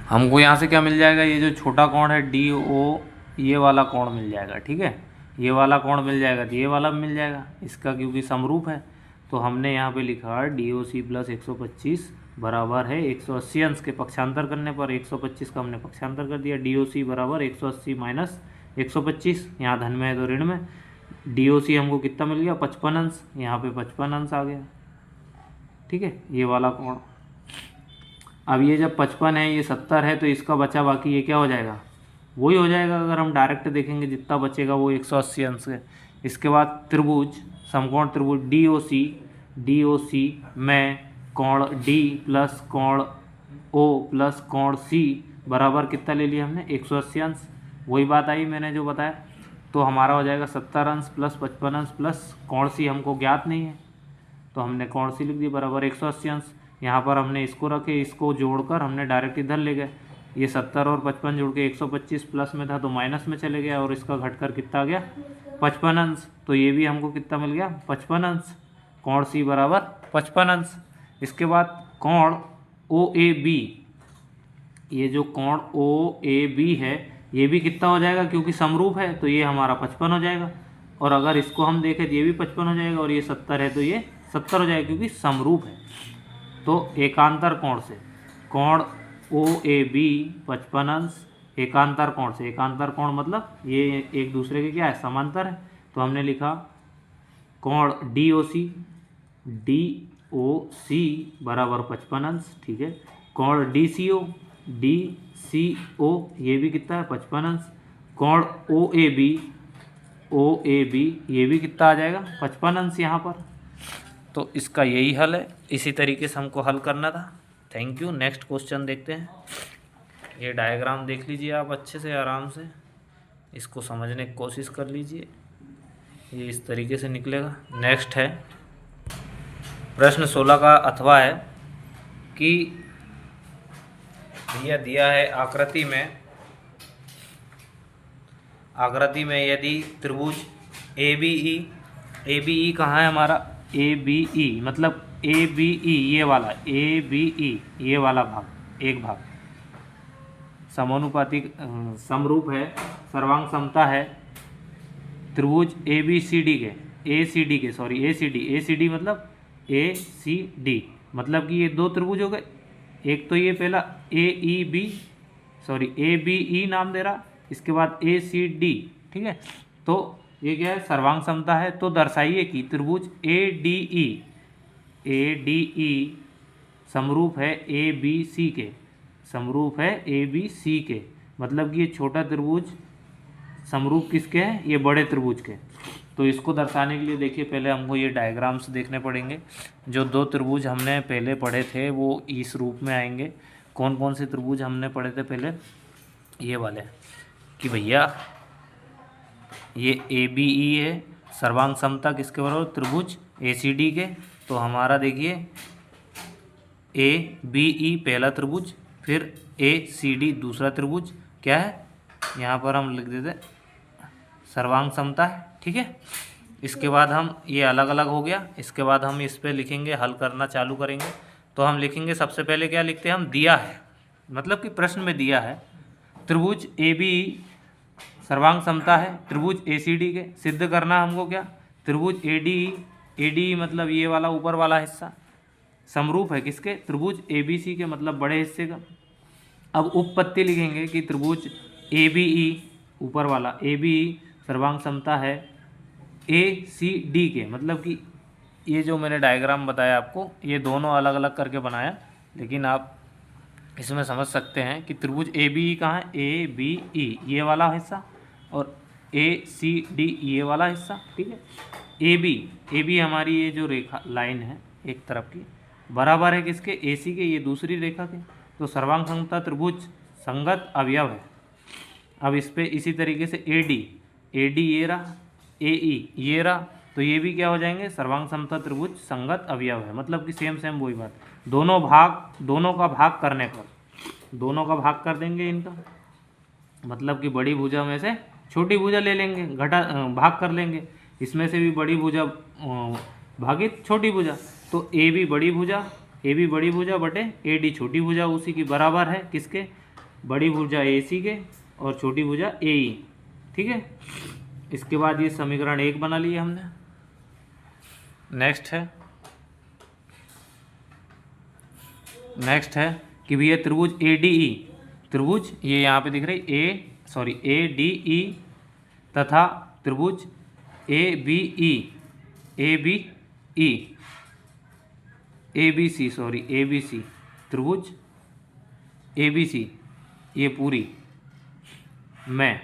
हमको यहाँ से क्या मिल जाएगा, ये जो छोटा कोण है DO, ये वाला कोण मिल जाएगा, ठीक है, ये वाला कोण मिल जाएगा, तो ये वाला भी मिल जाएगा इसका, क्योंकि समरूप है। तो हमने यहाँ पे लिखा है DOC प्लस 125 बराबर है 180 अंश के पक्षांतर करने पर 125 का हमने पक्षांतर कर दिया, DOC बराबर 180 माइनस 125, यहाँ धन में है तो ऋण में, DOC हमको कितना मिल गया, 55 अंश, यहाँ पे 55 अंश आ गया, ठीक है, ये वाला कोण। अब ये जब 55 है, ये 70 है, तो इसका बचा बाकी ये क्या हो जाएगा, वही हो जाएगा। अगर हम डायरेक्ट देखेंगे जितना बचेगा वो 180 अंश है। इसके बाद त्रिभुज, समकोण त्रिभुज DOC में कोण D प्लस कोण O प्लस कोण C बराबर कितना ले लिया हमने, 180 अंश। वही बात आई मैंने जो बताया, तो हमारा हो जाएगा 70 अंश प्लस 55 अंश प्लस कोण C हमको ज्ञात नहीं है, तो हमने कोण C लिख दिया बराबर 180 अंश। यहाँ पर हमने इसको रखे, इसको जोड़कर हमने डायरेक्ट इधर ले गए, ये 70 और 55 जोड़ के 125 प्लस में था तो माइनस में चले गया, और इसका घटकर कितना आ गया, 55 अंश। तो ये भी हमको कितना मिल गया, 55 अंश, कोण C बराबर 55 अंश। इसके बाद कोण OAB, ये जो कोण OAB है ये भी कितना हो जाएगा, क्योंकि समरूप है तो ये हमारा 55 हो जाएगा, और अगर इसको हम देखें तो ये भी 55 हो जाएगा, और ये 70 है तो ये 70 हो जाएगा, क्योंकि समरूप है। तो एकांतर कोण से कोण OAB 55 अंश, एकांतर कोण से, एकांतर कोण मतलब ये एक दूसरे के क्या है, समांतर है, तो हमने लिखा कोण DOC बराबर 55 अंश, ठीक है। कोण DCO ये भी कितना है, 55 अंश। कोण OAB ये भी कितना आ जाएगा, 55 अंश यहाँ पर। तो इसका यही हल है, इसी तरीके से हमको हल करना था। Thank you. नेक्स्ट क्वेश्चन देखते हैं। ये डायग्राम देख लीजिए आप अच्छे से, आराम से इसको समझने की कोशिश कर लीजिए, ये इस तरीके से निकलेगा। नेक्स्ट है प्रश्न 16 का अथवा है कि भैया दिया है आकृति में यदि त्रिभुज ABE कहाँ है हमारा, ABE मतलब ABE ये वाला भाग, एक भाग समानुपातिक समरूप है, सर्वांग समता है त्रिभुज ACD मतलब कि ये दो त्रिभुज हो गए। एक तो ये पहला ABE नाम दे रहा, इसके बाद ACD, ठीक है। तो ये क्या है, सर्वांग समता है, तो दर्शाइए कि त्रिभुज ADE समरूप है ABC के, मतलब कि ये छोटा त्रिभुज समरूप किसके हैं, ये बड़े त्रिभुज के। तो इसको दर्शाने के लिए देखिए पहले हमको ये डायग्राम्स देखने पड़ेंगे। जो दो त्रिभुज हमने पहले पढ़े थे वो इस रूप में आएंगे। कौन कौन से त्रिभुज हमने पढ़े थे पहले, ये वाले, कि भैया ये ABE है, सर्वांग समता किसके बराबर, त्रिभुज ACD के। तो हमारा देखिए ABE पहला त्रिभुज, फिर ACD दूसरा त्रिभुज, क्या है यहाँ पर हम लिख देते सर्वांग समता है, ठीक है। इसके बाद हम ये अलग अलग हो गया, इसके बाद हम इस पे लिखेंगे, हल करना चालू करेंगे। तो हम लिखेंगे सबसे पहले क्या लिखते हैं हम, दिया है, मतलब कि प्रश्न में दिया है त्रिभुज ए बी सर्वांग समता है त्रिभुज ए सी डी के। सिद्ध करना हमको क्या, त्रिभुज ए डी मतलब ये वाला ऊपर वाला हिस्सा समरूप है किसके, त्रिभुज ए बी सी के, मतलब बड़े हिस्से का। अब उपपत्ति लिखेंगे कि त्रिभुज ए बी ई ऊपर वाला ए बी ई सर्वांग समता है ए सी डी के, मतलब कि ये जो मैंने डायग्राम बताया आपको ये दोनों अलग अलग करके बनाया, लेकिन आप इसमें समझ सकते हैं कि त्रिभुज ए बी ई कहाँ है, ए बी ई ये वाला हिस्सा और ए सी डी ये वाला हिस्सा, ठीक है। ए बी हमारी ये जो रेखा लाइन है एक तरफ की बराबर है किसके, ए सी के, ये दूसरी रेखा के। तो सर्वांग समता त्रिभुज संगत अवयव है। अब इस पे इसी तरीके से ए डी ये रहा, ए ई ये रहा, तो ये भी क्या हो जाएंगे, सर्वांग समता त्रिभुज संगत अवयव है, मतलब कि सेम वही बात। दोनों का भाग करने पर, दोनों का भाग कर देंगे इनका, मतलब कि बड़ी भुजा में से छोटी भुजा ले लेंगे, भाग कर लेंगे, इसमें से भी बड़ी भुजा भागित छोटी भुजा, तो ए बी बड़ी भुजा बटे ए डी छोटी भुजा उसी की बराबर है किसके, बड़ी भुजा ए सी के और छोटी भुजा ए ई, ठीक है। इसके बाद ये समीकरण 1 बना लिए हमने। नेक्स्ट है कि भैया त्रिभुज ए डी ई, त्रिभुज ये यहाँ पे दिख रही ए डी ई तथा त्रिभुज ए बी सी त्रिभुज ए बी सी ये पूरी में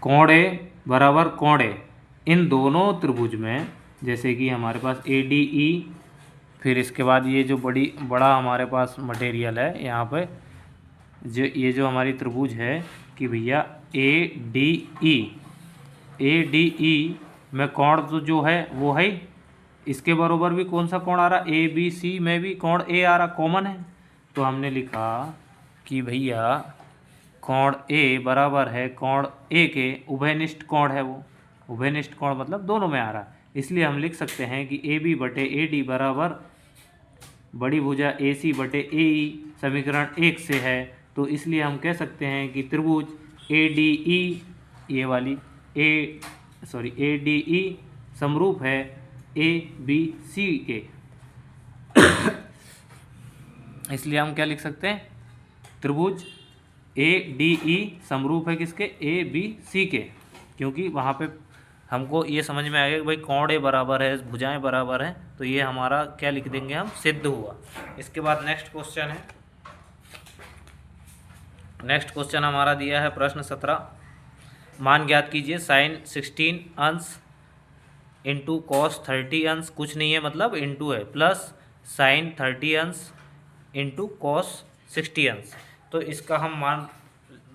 कोण ए बराबर कोण ए, इन दोनों त्रिभुज में, जैसे कि हमारे पास ए डी ई, फिर इसके बाद ये जो बड़ा हमारे पास मटेरियल है यहाँ पे, जो ये जो हमारी त्रिभुज है कि भैया ए डी ई में कोण तो जो है वो है, इसके बराबर भी कौन सा कोण आ रहा, ए बी सी में भी कोण ए आ रहा, कॉमन है। तो हमने लिखा कि भैया कोण ए बराबर है कोण ए के उभयनिष्ठ कोण है, वो उभयनिष्ठ कोण मतलब दोनों में आ रहा है, इसलिए हम लिख सकते हैं कि ए बी बटे ए डी बराबर बड़ी भुजा ए सी बटे ए ई, समीकरण 1 से है। तो इसलिए हम कह सकते हैं कि त्रिभुज ए डी ई ये वाली ए डी ई समरूप है ए बी सी के। इसलिए हम क्या लिख सकते हैं, त्रिभुज ए डी ई समरूप है किसके, ए बी सी के, क्योंकि वहाँ पे हमको ये समझ में आएगा कि भाई कोण ए बराबर है, भुजाएं बराबर हैं, तो ये हमारा क्या लिख देंगे हम, सिद्ध हुआ। इसके बाद नेक्स्ट क्वेश्चन हमारा दिया है प्रश्न 17, मान ज्ञात कीजिए साइन 16 अंश इंटू कॉस 30 अंश, कुछ नहीं है मतलब इंटू है, प्लस साइन 30 अंश इंटू कॉस 60 अंश। तो इसका हम मान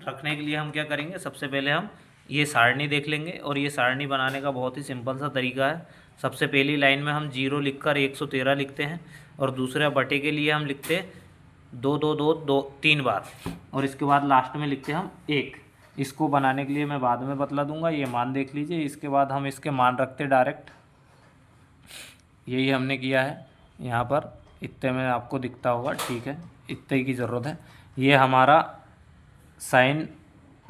रखने के लिए हम क्या करेंगे, सबसे पहले हम ये सारणी देख लेंगे, और ये सारणी बनाने का बहुत ही सिंपल सा तरीका है। सबसे पहली लाइन में हम 0 लिखकर 113 लिखते हैं, और दूसरे बटे के लिए हम लिखते हैं 2 2 2 2 3 बार, और इसके बाद लास्ट में लिखते हैं हम 1। इसको बनाने के लिए मैं बाद में बतला दूंगा, ये मान देख लीजिए। इसके बाद हम इसके मान रखते डायरेक्ट, यही हमने किया है यहाँ पर, इतने में आपको दिखता होगा, ठीक है, इतने की ज़रूरत है। ये हमारा साइन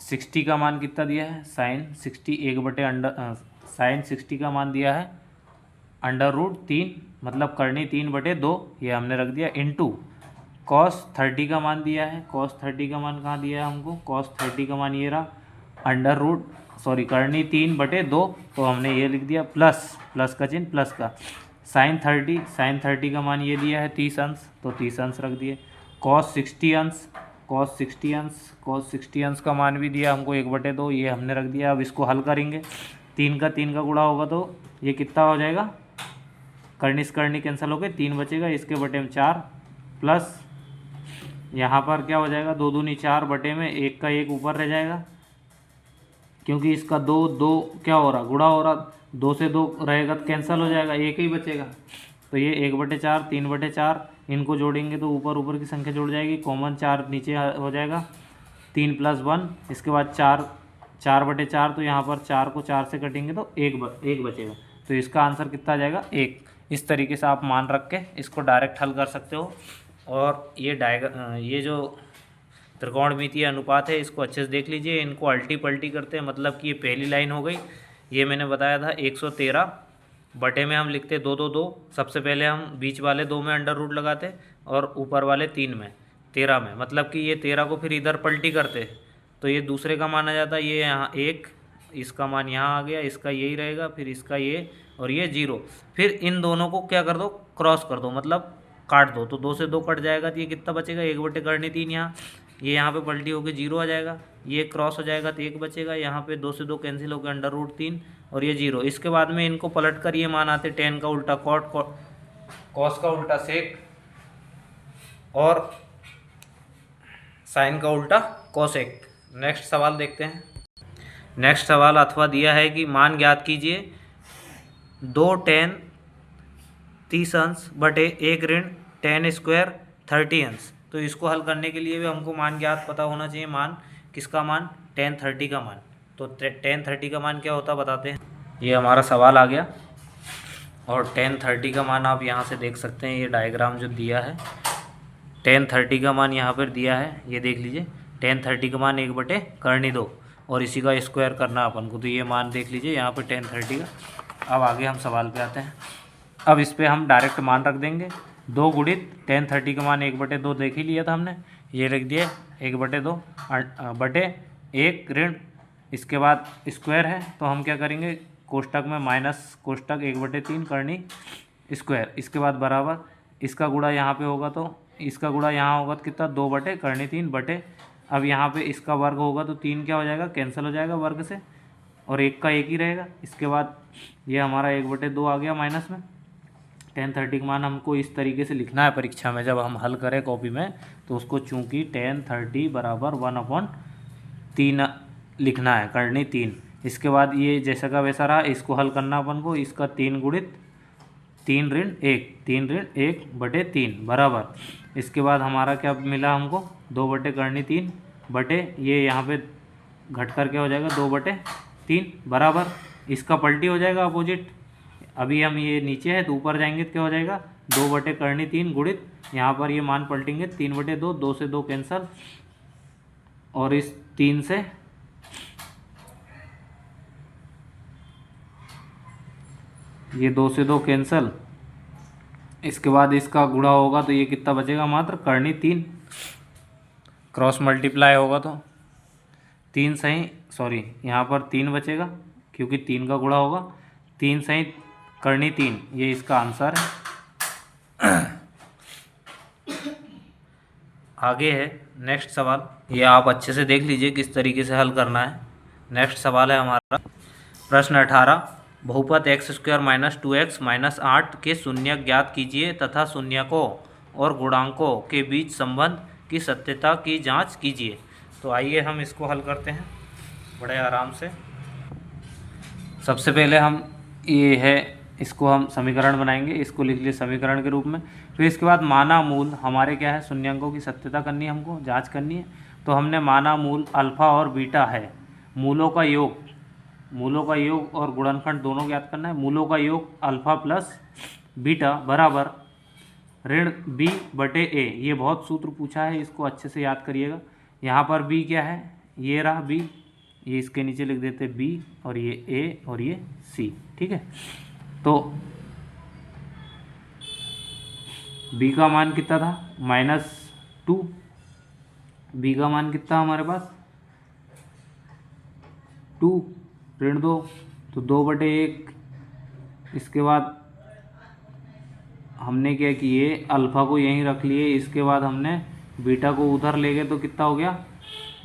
60 का मान कितना दिया है, साइन 60 साइन 60 का मान दिया है √3, मतलब करनी 3/2, ये हमने रख दिया, इंटू कॉस 30 का मान दिया है। कॉस 30 का मान कहाँ दिया है हमको, कॉस 30 का मान ये रहा, करनी 3/2, तो हमने ये लिख दिया, प्लस का चिन्ह, प्लस का। साइन 30 का मान ये दिया है 30 अंश, तो 30 अंश रख दिए। कॉस 60 अंश का मान भी दिया हमको 1/2, ये हमने रख दिया। अब इसको हल करेंगे, 3 का गुणा होगा तो ये कितना हो जाएगा, करनी से करनी कैंसिल हो गए, 3 बचेगा, इसके बटे में 4, प्लस यहाँ पर क्या हो जाएगा, 2 दूनी 4 बटे में 1 का 1 ऊपर रह जाएगा, क्योंकि इसका 2 क्या हो रहा, गुणा हो रहा, 2 से 2 रहेगा तो कैंसिल हो जाएगा, 1 ही बचेगा। तो ये 1/4 3/4 इनको जोड़ेंगे तो ऊपर ऊपर की संख्या जुड़ जाएगी, कॉमन 4 नीचे हो जाएगा, 3 + 1, इसके बाद 4/4, तो यहाँ पर 4 को 4 से कटेंगे तो एक बचेगा, तो इसका आंसर कितना आ जाएगा 1। इस तरीके से आप मान रख के इसको डायरेक्ट हल कर सकते हो। और ये जो त्रिकोणमितीय अनुपात है इसको अच्छे से देख लीजिए, इनको अल्टी पल्टी करते हैं, मतलब कि ये पहली लाइन हो गई, ये मैंने बताया था 113 बटे में हम लिखते 2 2 2, सबसे पहले हम बीच वाले 2 में अंडर रूट लगाते और ऊपर वाले 3 में 13 में, मतलब कि ये 13 को फिर इधर पल्टी करते तो ये दूसरे का माना जाता, ये यहाँ 1, इसका मान यहाँ आ गया, इसका यही रहेगा, फिर इसका ये और ये 0, फिर इन दोनों को क्या कर दो, क्रॉस कर दो, मतलब काट दो, तो 2 से 2 कट जाएगा, तो ये कितना बचेगा 1/3 यहाँ, ये यहाँ पे पलटी होकर 0 आ जाएगा, ये क्रॉस हो जाएगा तो 1 बचेगा, यहाँ पे 2 से 2 कैंसिल होकर अंडर रूट 3 और ये 0। इसके बाद में इनको पलट कर ये मान आते, टेन का उल्टा कॉट, कॉस का उल्टा सेक और साइन का उल्टा कोसेक। नेक्स्ट सवाल देखते हैं। नेक्स्ट सवाल अथवा दिया है कि मान ज्ञात कीजिए 2 tan 30 अंश बटे 1 ऋण tan स्क्वायर 30 अंश। तो इसको हल करने के लिए भी हमको मान ज्ञात पता होना चाहिए। मान किसका मान, tan 30 का मान। तो tan 30 का मान क्या होता है बताते हैं। ये हमारा सवाल आ गया और tan 30 का मान आप यहाँ से देख सकते हैं, ये डायग्राम जो दिया है tan 30 का मान यहाँ पर दिया है, ये देख लीजिए। tan 30 का मान 1/2 और इसी का स्क्वायर करना अपन को, तो ये मान देख लीजिए यहाँ पे tan 30 का। अब आगे हम सवाल पे आते हैं। अब इस पे हम डायरेक्ट मान रख देंगे, 2 गुणित tan 30 का मान 1/2 देख ही लिया था हमने, ये लिख दिए 1/2 बटे 1 ऋण, इसके बाद स्क्वायर है तो हम क्या करेंगे, कोष्टक में माइनस कोष्टक 1/3 करनी स्क्वायर, इसके बाद बराबर, इसका गुणा यहाँ पे होगा तो इसका गुणा यहाँ होगा तो कितना 2/3 बटे, अब यहाँ पे इसका वर्ग होगा तो 3 क्या हो जाएगा, कैंसिल हो जाएगा वर्ग से और 1 का 1 ही रहेगा। इसके बाद ये हमारा 1/2 आ गया माइनस में। tan 30 का मान हमको इस तरीके से लिखना है परीक्षा में, जब हम हल करें कॉपी में तो उसको चूँकि tan 30 बराबर 1/3 लिखना है, करनी 3। इसके बाद ये जैसा का वैसा रहा, इसको हल करना अपन को, इसका 3 गुणित 3 ऋण 1 बटे 3 बराबर, इसके बाद हमारा क्या मिला हमको 2/3 बटे, ये यहाँ पे घट कर क्या हो जाएगा 2/3 बराबर, इसका पलटी हो जाएगा अपोजिट। अभी हम ये नीचे है तो ऊपर जाएंगे तो क्या हो जाएगा 2/3 गुणित, यहाँ पर ये मान पलटेंगे 3/2, 2 से 2 कैंसल और इस 3 से ये 2 से 2 कैंसल, इसके बाद इसका गुणा होगा तो ये कितना बचेगा, मात्र करनी 3, क्रॉस मल्टीप्लाई होगा तो 3 सही, सॉरी यहाँ पर 3 बचेगा क्योंकि 3 का गुणा होगा, 3 सही करनी 3, ये इसका आंसर है। आगे है नेक्स्ट सवाल, ये आप अच्छे से देख लीजिए किस तरीके से हल करना है। नेक्स्ट सवाल है हमारा प्रश्न 18, बहुपद x² - 2x - 8 के शून्यक ज्ञात कीजिए तथा शून्यकों और गुणांकों के बीच संबंध की सत्यता की जांच कीजिए। तो आइए हम इसको हल करते हैं बड़े आराम से। सबसे पहले हम ये है, इसको हम समीकरण बनाएंगे, इसको लिख लिए समीकरण के रूप में। फिर इसके बाद माना मूल, हमारे क्या है शून्यकों की सत्यता करनी है, हमको जांच करनी है। तो हमने माना मूल अल्फ़ा और बीटा है, मूलों का योग और गुणनखंड दोनों ज्ञात करना है। मूलों का योग अल्फ़ा प्लस बीटा बराबर ऋण b बटे a। ये बहुत सूत्र पूछा है, इसको अच्छे से याद करिएगा। यहाँ पर b क्या है, ये रहा b, ये इसके नीचे लिख देते b और ये a और ये c, ठीक है। तो b का मान कितना था -2, b का मान कितना हमारे पास 2 ऋण 2, तो 2/1। इसके बाद हमने क्या किए, अल्फ़ा को यहीं रख लिए, इसके बाद हमने बीटा को उधर ले गए तो कितना हो गया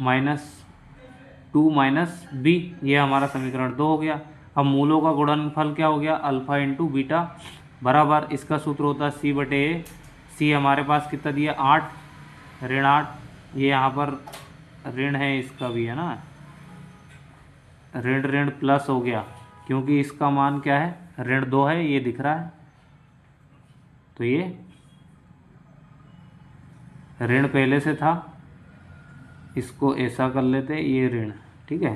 -2 b, ये हमारा समीकरण 2 हो गया। अब मूलों का गुणनफल क्या हो गया, अल्फ़ा इंटू बीटा बराबर, इसका सूत्र होता है c/a। c हमारे पास कितना दिया 8 ऋण 8, ये यहाँ पर ऋण है, इसका भी है ना, ऋण प्लस हो गया क्योंकि इसका मान क्या है ऋण 2 है, ये दिख रहा है। तो ये ऋण पहले से था, इसको ऐसा कर लेते, ये ऋण, ठीक है।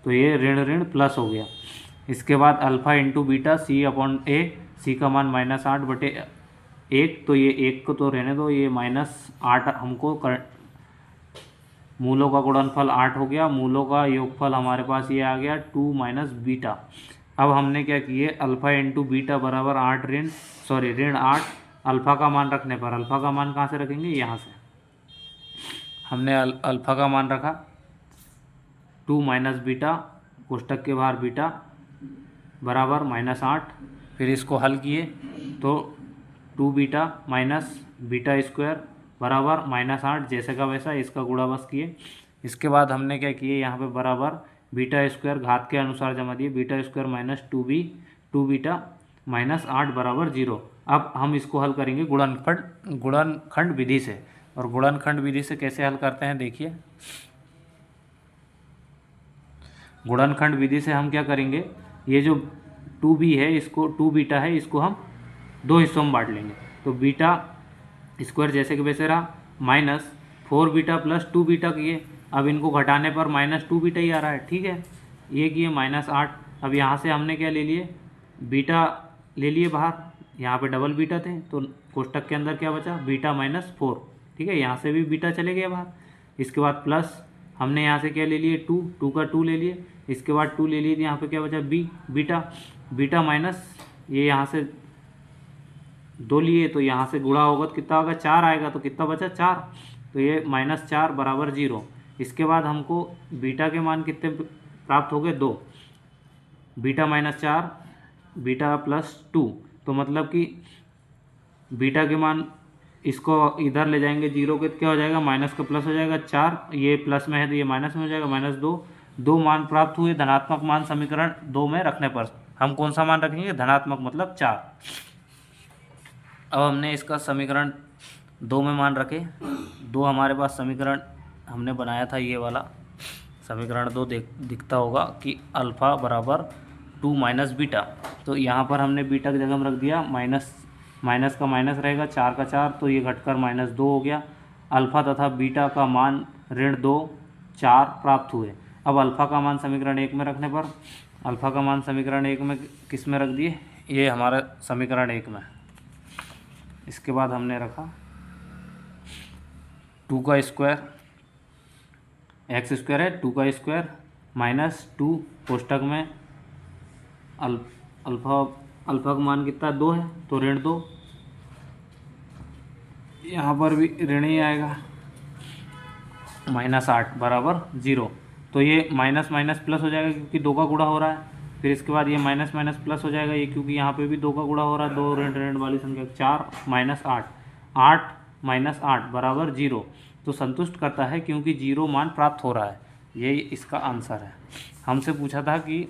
तो ये ऋण ऋण प्लस हो गया। इसके बाद अल्फ़ा इंटू बीटा सी अपॉन ए, सी का मान -8/1, तो ये 1 को तो रहने दो, ये -8 हमको मूलों का गुणनफल 8 हो गया, मूलों का योगफल हमारे पास ये आ गया 2 माइनस बीटा। अब हमने क्या किए, अल्फ़ा इंटू बीटा बराबर 8 ऋण 8, अल्फ़ा का मान रखने पर, अल्फ़ा का मान कहाँ से रखेंगे, यहाँ से हमने अल्फ़ा का मान रखा 2 माइनस बीटा, कोष्टक के बाहर बीटा बराबर -8, फिर इसको हल किए तो 2 बीटा माइनस बीटा स्क्वायर बराबर -8, जैसे का वैसा इसका गुणा बस किए। इसके बाद हमने क्या किए, यहाँ पे बराबर बीटा स्क्वायर घात के अनुसार जमा दिए, बीटा स्क्वायर माइनस 2 बीटा -8 बराबर 0। अब हम इसको हल करेंगे गुणनखंड विधि से, और गुणनखंड विधि से कैसे हल करते हैं देखिए। गुणनखंड विधि से हम क्या करेंगे, ये जो 2b है, इसको 2 बीटा है, इसको हम 2 हिस्सों में बांट लेंगे। तो बीटा स्क्वायर जैसे कि वैसे रहा, -4 बीटा प्लस 2 बीटा किए, अब इनको घटाने पर -2 बीटा ही आ रहा है, ठीक है। ये किए -8, अब यहाँ से हमने क्या ले लिए, बीटा ले लिए बाहर, यहाँ पे डबल बीटा थे, तो कोष्टक के अंदर क्या बचा, बीटा -4, ठीक है। यहाँ से भी बीटा चले गए बाहर। इसके बाद प्लस हमने यहाँ से क्या ले लिए, 2 का 2 ले लिए, इसके बाद 2 ले लिए, यहाँ पे क्या बचा, बीटा माइनस, ये यहाँ से 2 लिए, तो यहाँ से गुणा होगा तो कितना होगा, 4 आएगा, तो कितना बचा 4, तो ये -4 बराबर 0। इसके बाद हमको बीटा के मान कितने प्राप्त हो गए, 2, बीटा -4 बीटा +2, तो मतलब कि बीटा के मान इसको इधर ले जाएंगे 0 के, क्या हो जाएगा, माइनस का प्लस हो जाएगा 4, ये प्लस में है तो ये माइनस में हो जाएगा -2 मान प्राप्त हुए। धनात्मक मान समीकरण 2 में रखने पर हम कौन सा मान रखेंगे, धनात्मक मतलब 4। अब हमने इसका समीकरण 2 में मान रखे, 2 हमारे पास समीकरण हमने बनाया था, ये वाला समीकरण 2 दिखता होगा कि अल्फ़ा बराबर 2 माइनस बीटा, तो यहाँ पर हमने बीटा की जगह में रख दिया माइनस का माइनस रहेगा, 4 का 4, तो ये घटकर -2 हो गया। अल्फ़ा तथा बीटा का मान ऋण 2 4 प्राप्त हुए। अब अल्फ़ा का मान समीकरण 1 में रखने पर, अल्फ़ा का मान समीकरण 1 में किस में रख दिए, ये हमारा समीकरण 1 में। इसके बाद हमने रखा 2 का स्क्वायर, एक्स स्क्वायर है 2 का स्क्वायर -2, कोष्टक में अल्फ़ा का मान कितना 2 है, तो ऋण 2, यहाँ पर भी ऋण ही आएगा, -8 बराबर 0, तो ये माइनस माइनस प्लस हो जाएगा क्योंकि 2 का गुणा हो रहा है। फिर इसके बाद ये माइनस माइनस प्लस हो जाएगा, ये क्योंकि यहाँ पे भी 2 का गुणा हो रहा है, 2 ऋण ऋण वाली संख्या, 4 -8 8 बराबर 0, तो संतुष्ट करता है क्योंकि 0 मान प्राप्त हो रहा है। ये इसका आंसर है। हमसे पूछा था कि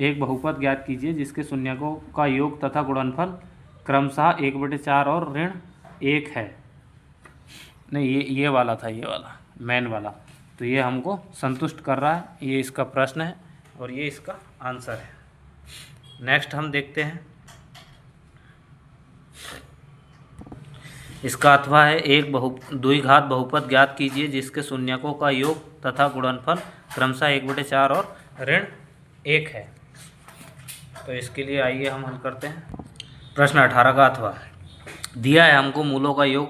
एक बहुपद ज्ञात कीजिए जिसके शून्यकों का योग तथा गुणनफल क्रमशः 1/4 और ऋण 1 है। नहीं, ये वाला था, ये वाला मेन वाला, तो ये हमको संतुष्ट कर रहा है। ये इसका प्रश्न है और ये इसका आंसर है। नेक्स्ट हम देखते हैं इसका अथवा है, एक द्विघात बहुपद ज्ञात कीजिए जिसके शून्यकों का योग तथा गुणनफल क्रमशः 1/4 और ऋण 1 है। तो इसके लिए आइए हम हल करते हैं। प्रश्न 18 का अथवा दिया है हमको, मूलों का योग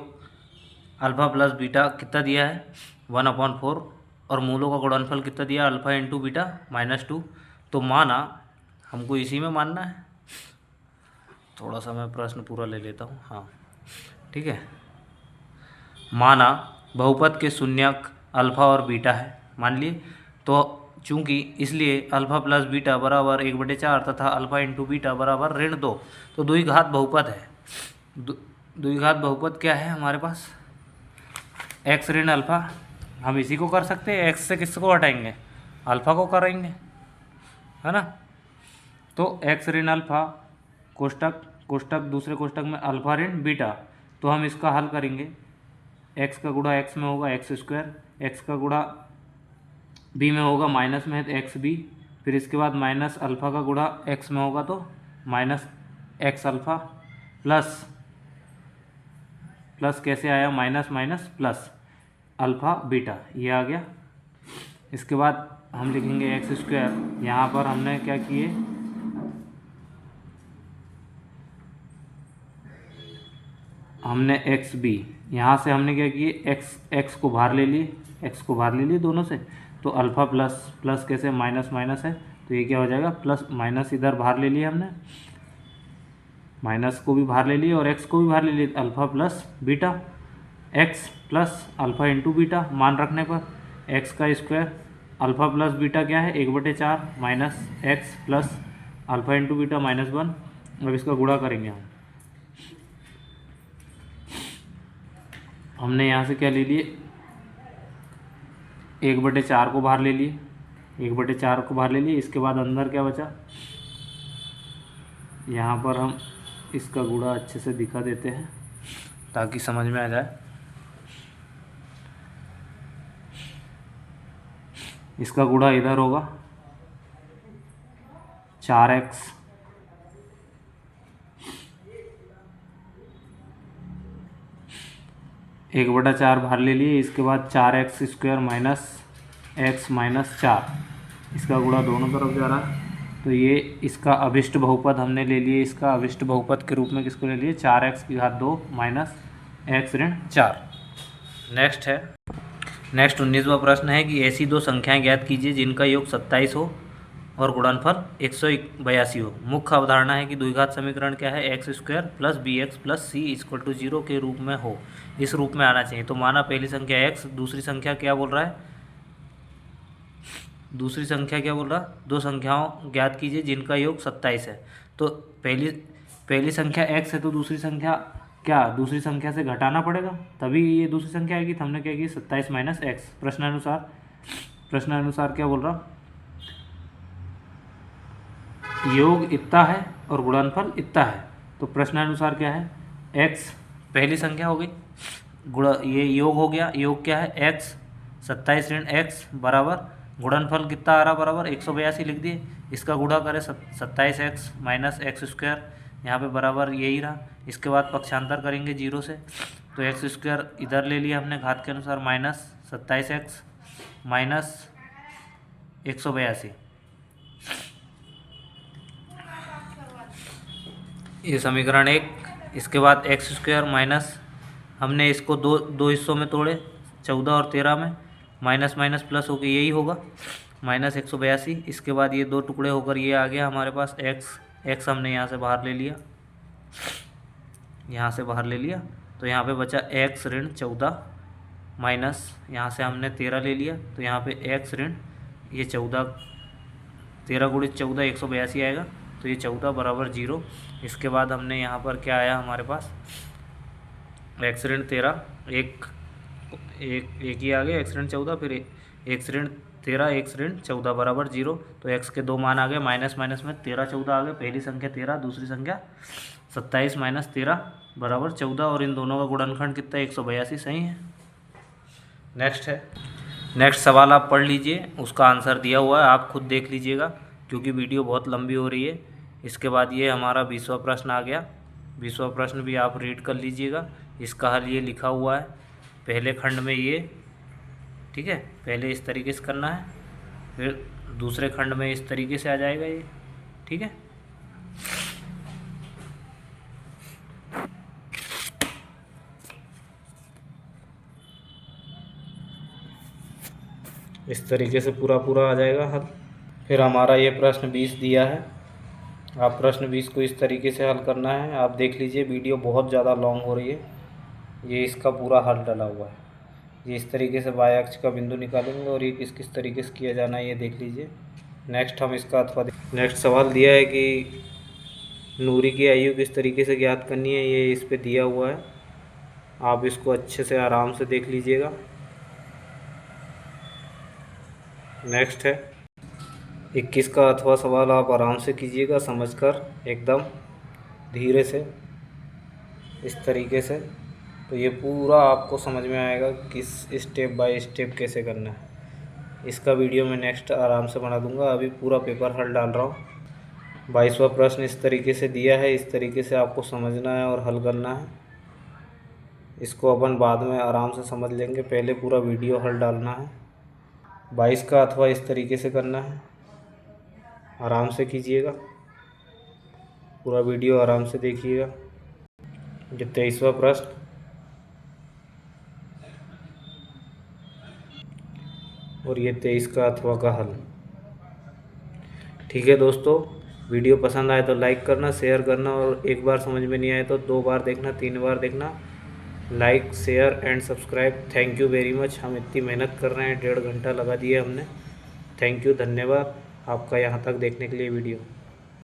अल्फ़ा प्लस बीटा कितना दिया है 1/4, और मूलों का गुणनफल कितना दिया अल्फ़ा इंटू बीटा -2। तो माना, हमको इसी में मानना है, थोड़ा सा मैं प्रश्न पूरा ले लेता हूँ, हाँ ठीक है। माना बहुपद के शून्यक अल्फ़ा और बीटा है, मान लिए, तो चूँकि इसलिए अल्फ़ा प्लस बीटा बराबर 1/4 तथा अल्फ़ा इंटू बीटा बराबर ऋण 2, तो द्विघात बहुपद है। द्विघात बहुपद क्या है हमारे पास, एक्स ऋण अल्फ़ा, हम इसी को कर सकते हैं, एक्स से किसको हटाएंगे, अल्फ़ा को करेंगे, है ना। तो एक्स ऋण अल्फ़ा कोष्टक दूसरे कोष्टक में अल्फ़ा ऋण बीटा, तो हम इसका हल करेंगे, एक्स का गुणा एक्स में होगा एक्स स्क्वायर, एक्स का गुणा बी में होगा माइनस में है तो एक्स बी, फिर इसके बाद माइनस अल्फ़ा का गुणा एक्स में होगा तो minus x alpha, plus plus कैसे आया, minus minus plus alpha beta, ये आ गया। इसके बाद हम लिखेंगे एक्स स्क्वायर, यहाँ पर हमने क्या किए, हमने एक्स बी, यहाँ से हमने क्या किए, एक्स को बाहर ले लिए, एक्स को बाहर ले लिए दोनों से, तो अल्फ़ा प्लस प्लस कैसे, माइनस माइनस है, तो ये क्या हो जाएगा, प्लस माइनस इधर बाहर ले लिया हमने, माइनस को भी बाहर ले लिए और एक्स को भी बाहर ले लिए, alpha plus beta, x plus alpha into beta, मान रखने पर एक्स का स्क्वायर, अल्फ़ा प्लस बीटा क्या है, 1/4 minus x plus alpha into beta -1। अब इसका गुणा करेंगे हमने यहाँ से क्या ले लिए, 1/4 को बाहर ले लिए, 1/4 को बाहर ले लिए। इसके बाद अंदर क्या बचा, यहाँ पर हम इसका गुणा अच्छे से दिखा देते हैं ताकि समझ में आ जाए। इसका गुणा इधर होगा 4x 1/4 बाहर ले लिए। इसके बाद 4x square minus x minus 4, इसका गुणा दोनों तरफ जा रहा है, तो ये इसका अभिष्ट बहुपद हमने ले लिए। इसका अभिष्ट बहुपद के रूप में किसको ले लिए, 4x⁻2 माइनस एक्स ऋण 4। नेक्स्ट 19वां प्रश्न है कि ऐसी दो संख्याएं ज्ञात कीजिए जिनका योग 27 हो और गुणनफल 182 हो। मुख्य अवधारणा है कि द्विघात समीकरण क्या है, X square plus B X plus C equal to 0 के रूप में हो, इस रूप में आना चाहिए। तो माना पहली संख्या एक्स, दूसरी संख्या क्या बोल रहा है, दूसरी संख्या क्या बोल रहा है, दो संख्याओं ज्ञात कीजिए जिनका योग 27 है। तो पहली संख्या एक्स है, तो दूसरी संख्या क्या, दूसरी संख्या से घटाना पड़ेगा तभी ये दूसरी संख्या आएगी। तो हमने क्या किया, 27 माइनस एक्स। प्रश्नानुसार क्या बोल रहा, योग इतना है और गुणनफल इतना है। तो प्रश्नानुसार क्या है, एक्स पहली संख्या हो गई, गुणा ये योग हो गया, योग क्या है एक्स, 27 ऋण एक्स बराबर गुणनफल कितना आ रहा, बराबर 182 लिख दिए। इसका गुणा करें 27x माइनस एक्स स्क्वायर, यहाँ पे बराबर यही रहा। इसके बाद पक्षांतर करेंगे 0 से, तो एक्स स्क्वायर इधर ले लिया हमने घात के अनुसार, माइनस 27x माइनस 182, ये समीकरण 1। इसके बाद एक्स स्क्वायर माइनस, हमने इसको दो हिस्सों में तोड़े, 14 और 13 में, माइनस माइनस प्लस होकर यही होगा, माइनस 182। इसके बाद ये दो टुकड़े होकर ये आ गया हमारे पास एक्स हमने यहाँ से बाहर ले लिया, यहाँ से बाहर ले लिया, तो यहाँ पे बचा एक्स ऋण 14 माइनस यहाँ से हमने 13 ले लिया, तो यहाँ पे एक्स ऋण ये 14, 13 गुणित 14 182 आएगा, तो ये 14 बराबर 0। इसके बाद हमने यहाँ पर क्या आया हमारे पास, एक्स ऋण 13 एक ही आ गया, एक्स ऋण 14, फिर एक्स ऋण 13 एक्स ऋण 14 बराबर 0। तो एक्स के दो मान आ गए, माइनस माइनस में 13 14 आ गए, पहली संख्या 13, दूसरी संख्या 27 माइनस 13 बराबर 14, और इन दोनों का गुणनखंड कितना है, 182, सही है। नेक्स्ट सवाल आप पढ़ लीजिए, उसका आंसर दिया हुआ है, आप खुद देख लीजिएगा क्योंकि वीडियो बहुत लंबी हो रही है। इसके बाद ये हमारा 20वां प्रश्न आ गया, 20वां प्रश्न भी आप रीड कर लीजिएगा, इसका हल ये लिखा हुआ है पहले खंड में ये, ठीक है, पहले इस तरीके से करना है, फिर दूसरे खंड में इस तरीके से आ जाएगा ये, ठीक है। इस तरीके से पूरा आ जाएगा हल। फिर हमारा ये प्रश्न 20 दिया है, आप प्रश्न 20 को इस तरीके से हल करना है। आप देख लीजिए वीडियो बहुत ज़्यादा लॉन्ग हो रही है, ये इसका पूरा हल डला हुआ है। ये इस तरीके से y अक्ष का बिंदु निकालेंगे और ये किस तरीके से किया जाना है ये देख लीजिए। नेक्स्ट हम इसका नेक्स्ट सवाल दिया है कि नूरी की आयु किस तरीके से ज्ञात करनी है, ये इस पे दिया हुआ है, आप इसको अच्छे से आराम से देख लीजिएगा। नेक्स्ट है 21 का अथवा सवाल, आप आराम से कीजिएगा, समझकर एकदम धीरे से इस तरीके से, तो ये पूरा आपको समझ में आएगा किस स्टेप बाय स्टेप कैसे करना है। इसका वीडियो मैं नेक्स्ट आराम से बना दूंगा, अभी पूरा पेपर हल डाल रहा हूँ। 22वां प्रश्न इस तरीके से दिया है, इस तरीके से आपको समझना है और हल करना है। इसको अपन बाद में आराम से समझ लेंगे, पहले पूरा वीडियो हल डालना है। 22 का अथवा इस तरीके से करना है, आराम से कीजिएगा, पूरा वीडियो आराम से देखिएगा। ये 23वां प्रश्न, और ये 23 का अथवा का हल। ठीक है दोस्तों, वीडियो पसंद आए तो लाइक करना, शेयर करना, और एक बार समझ में नहीं आए तो 2 बार देखना, 3 बार देखना। Like, share and subscribe. Thank you very much. हम इतनी मेहनत कर रहे हैं, 1.5 घंटा लगा दिया हमने। थैंक यू, धन्यवाद आपका यहाँ तक देखने के लिए वीडियो।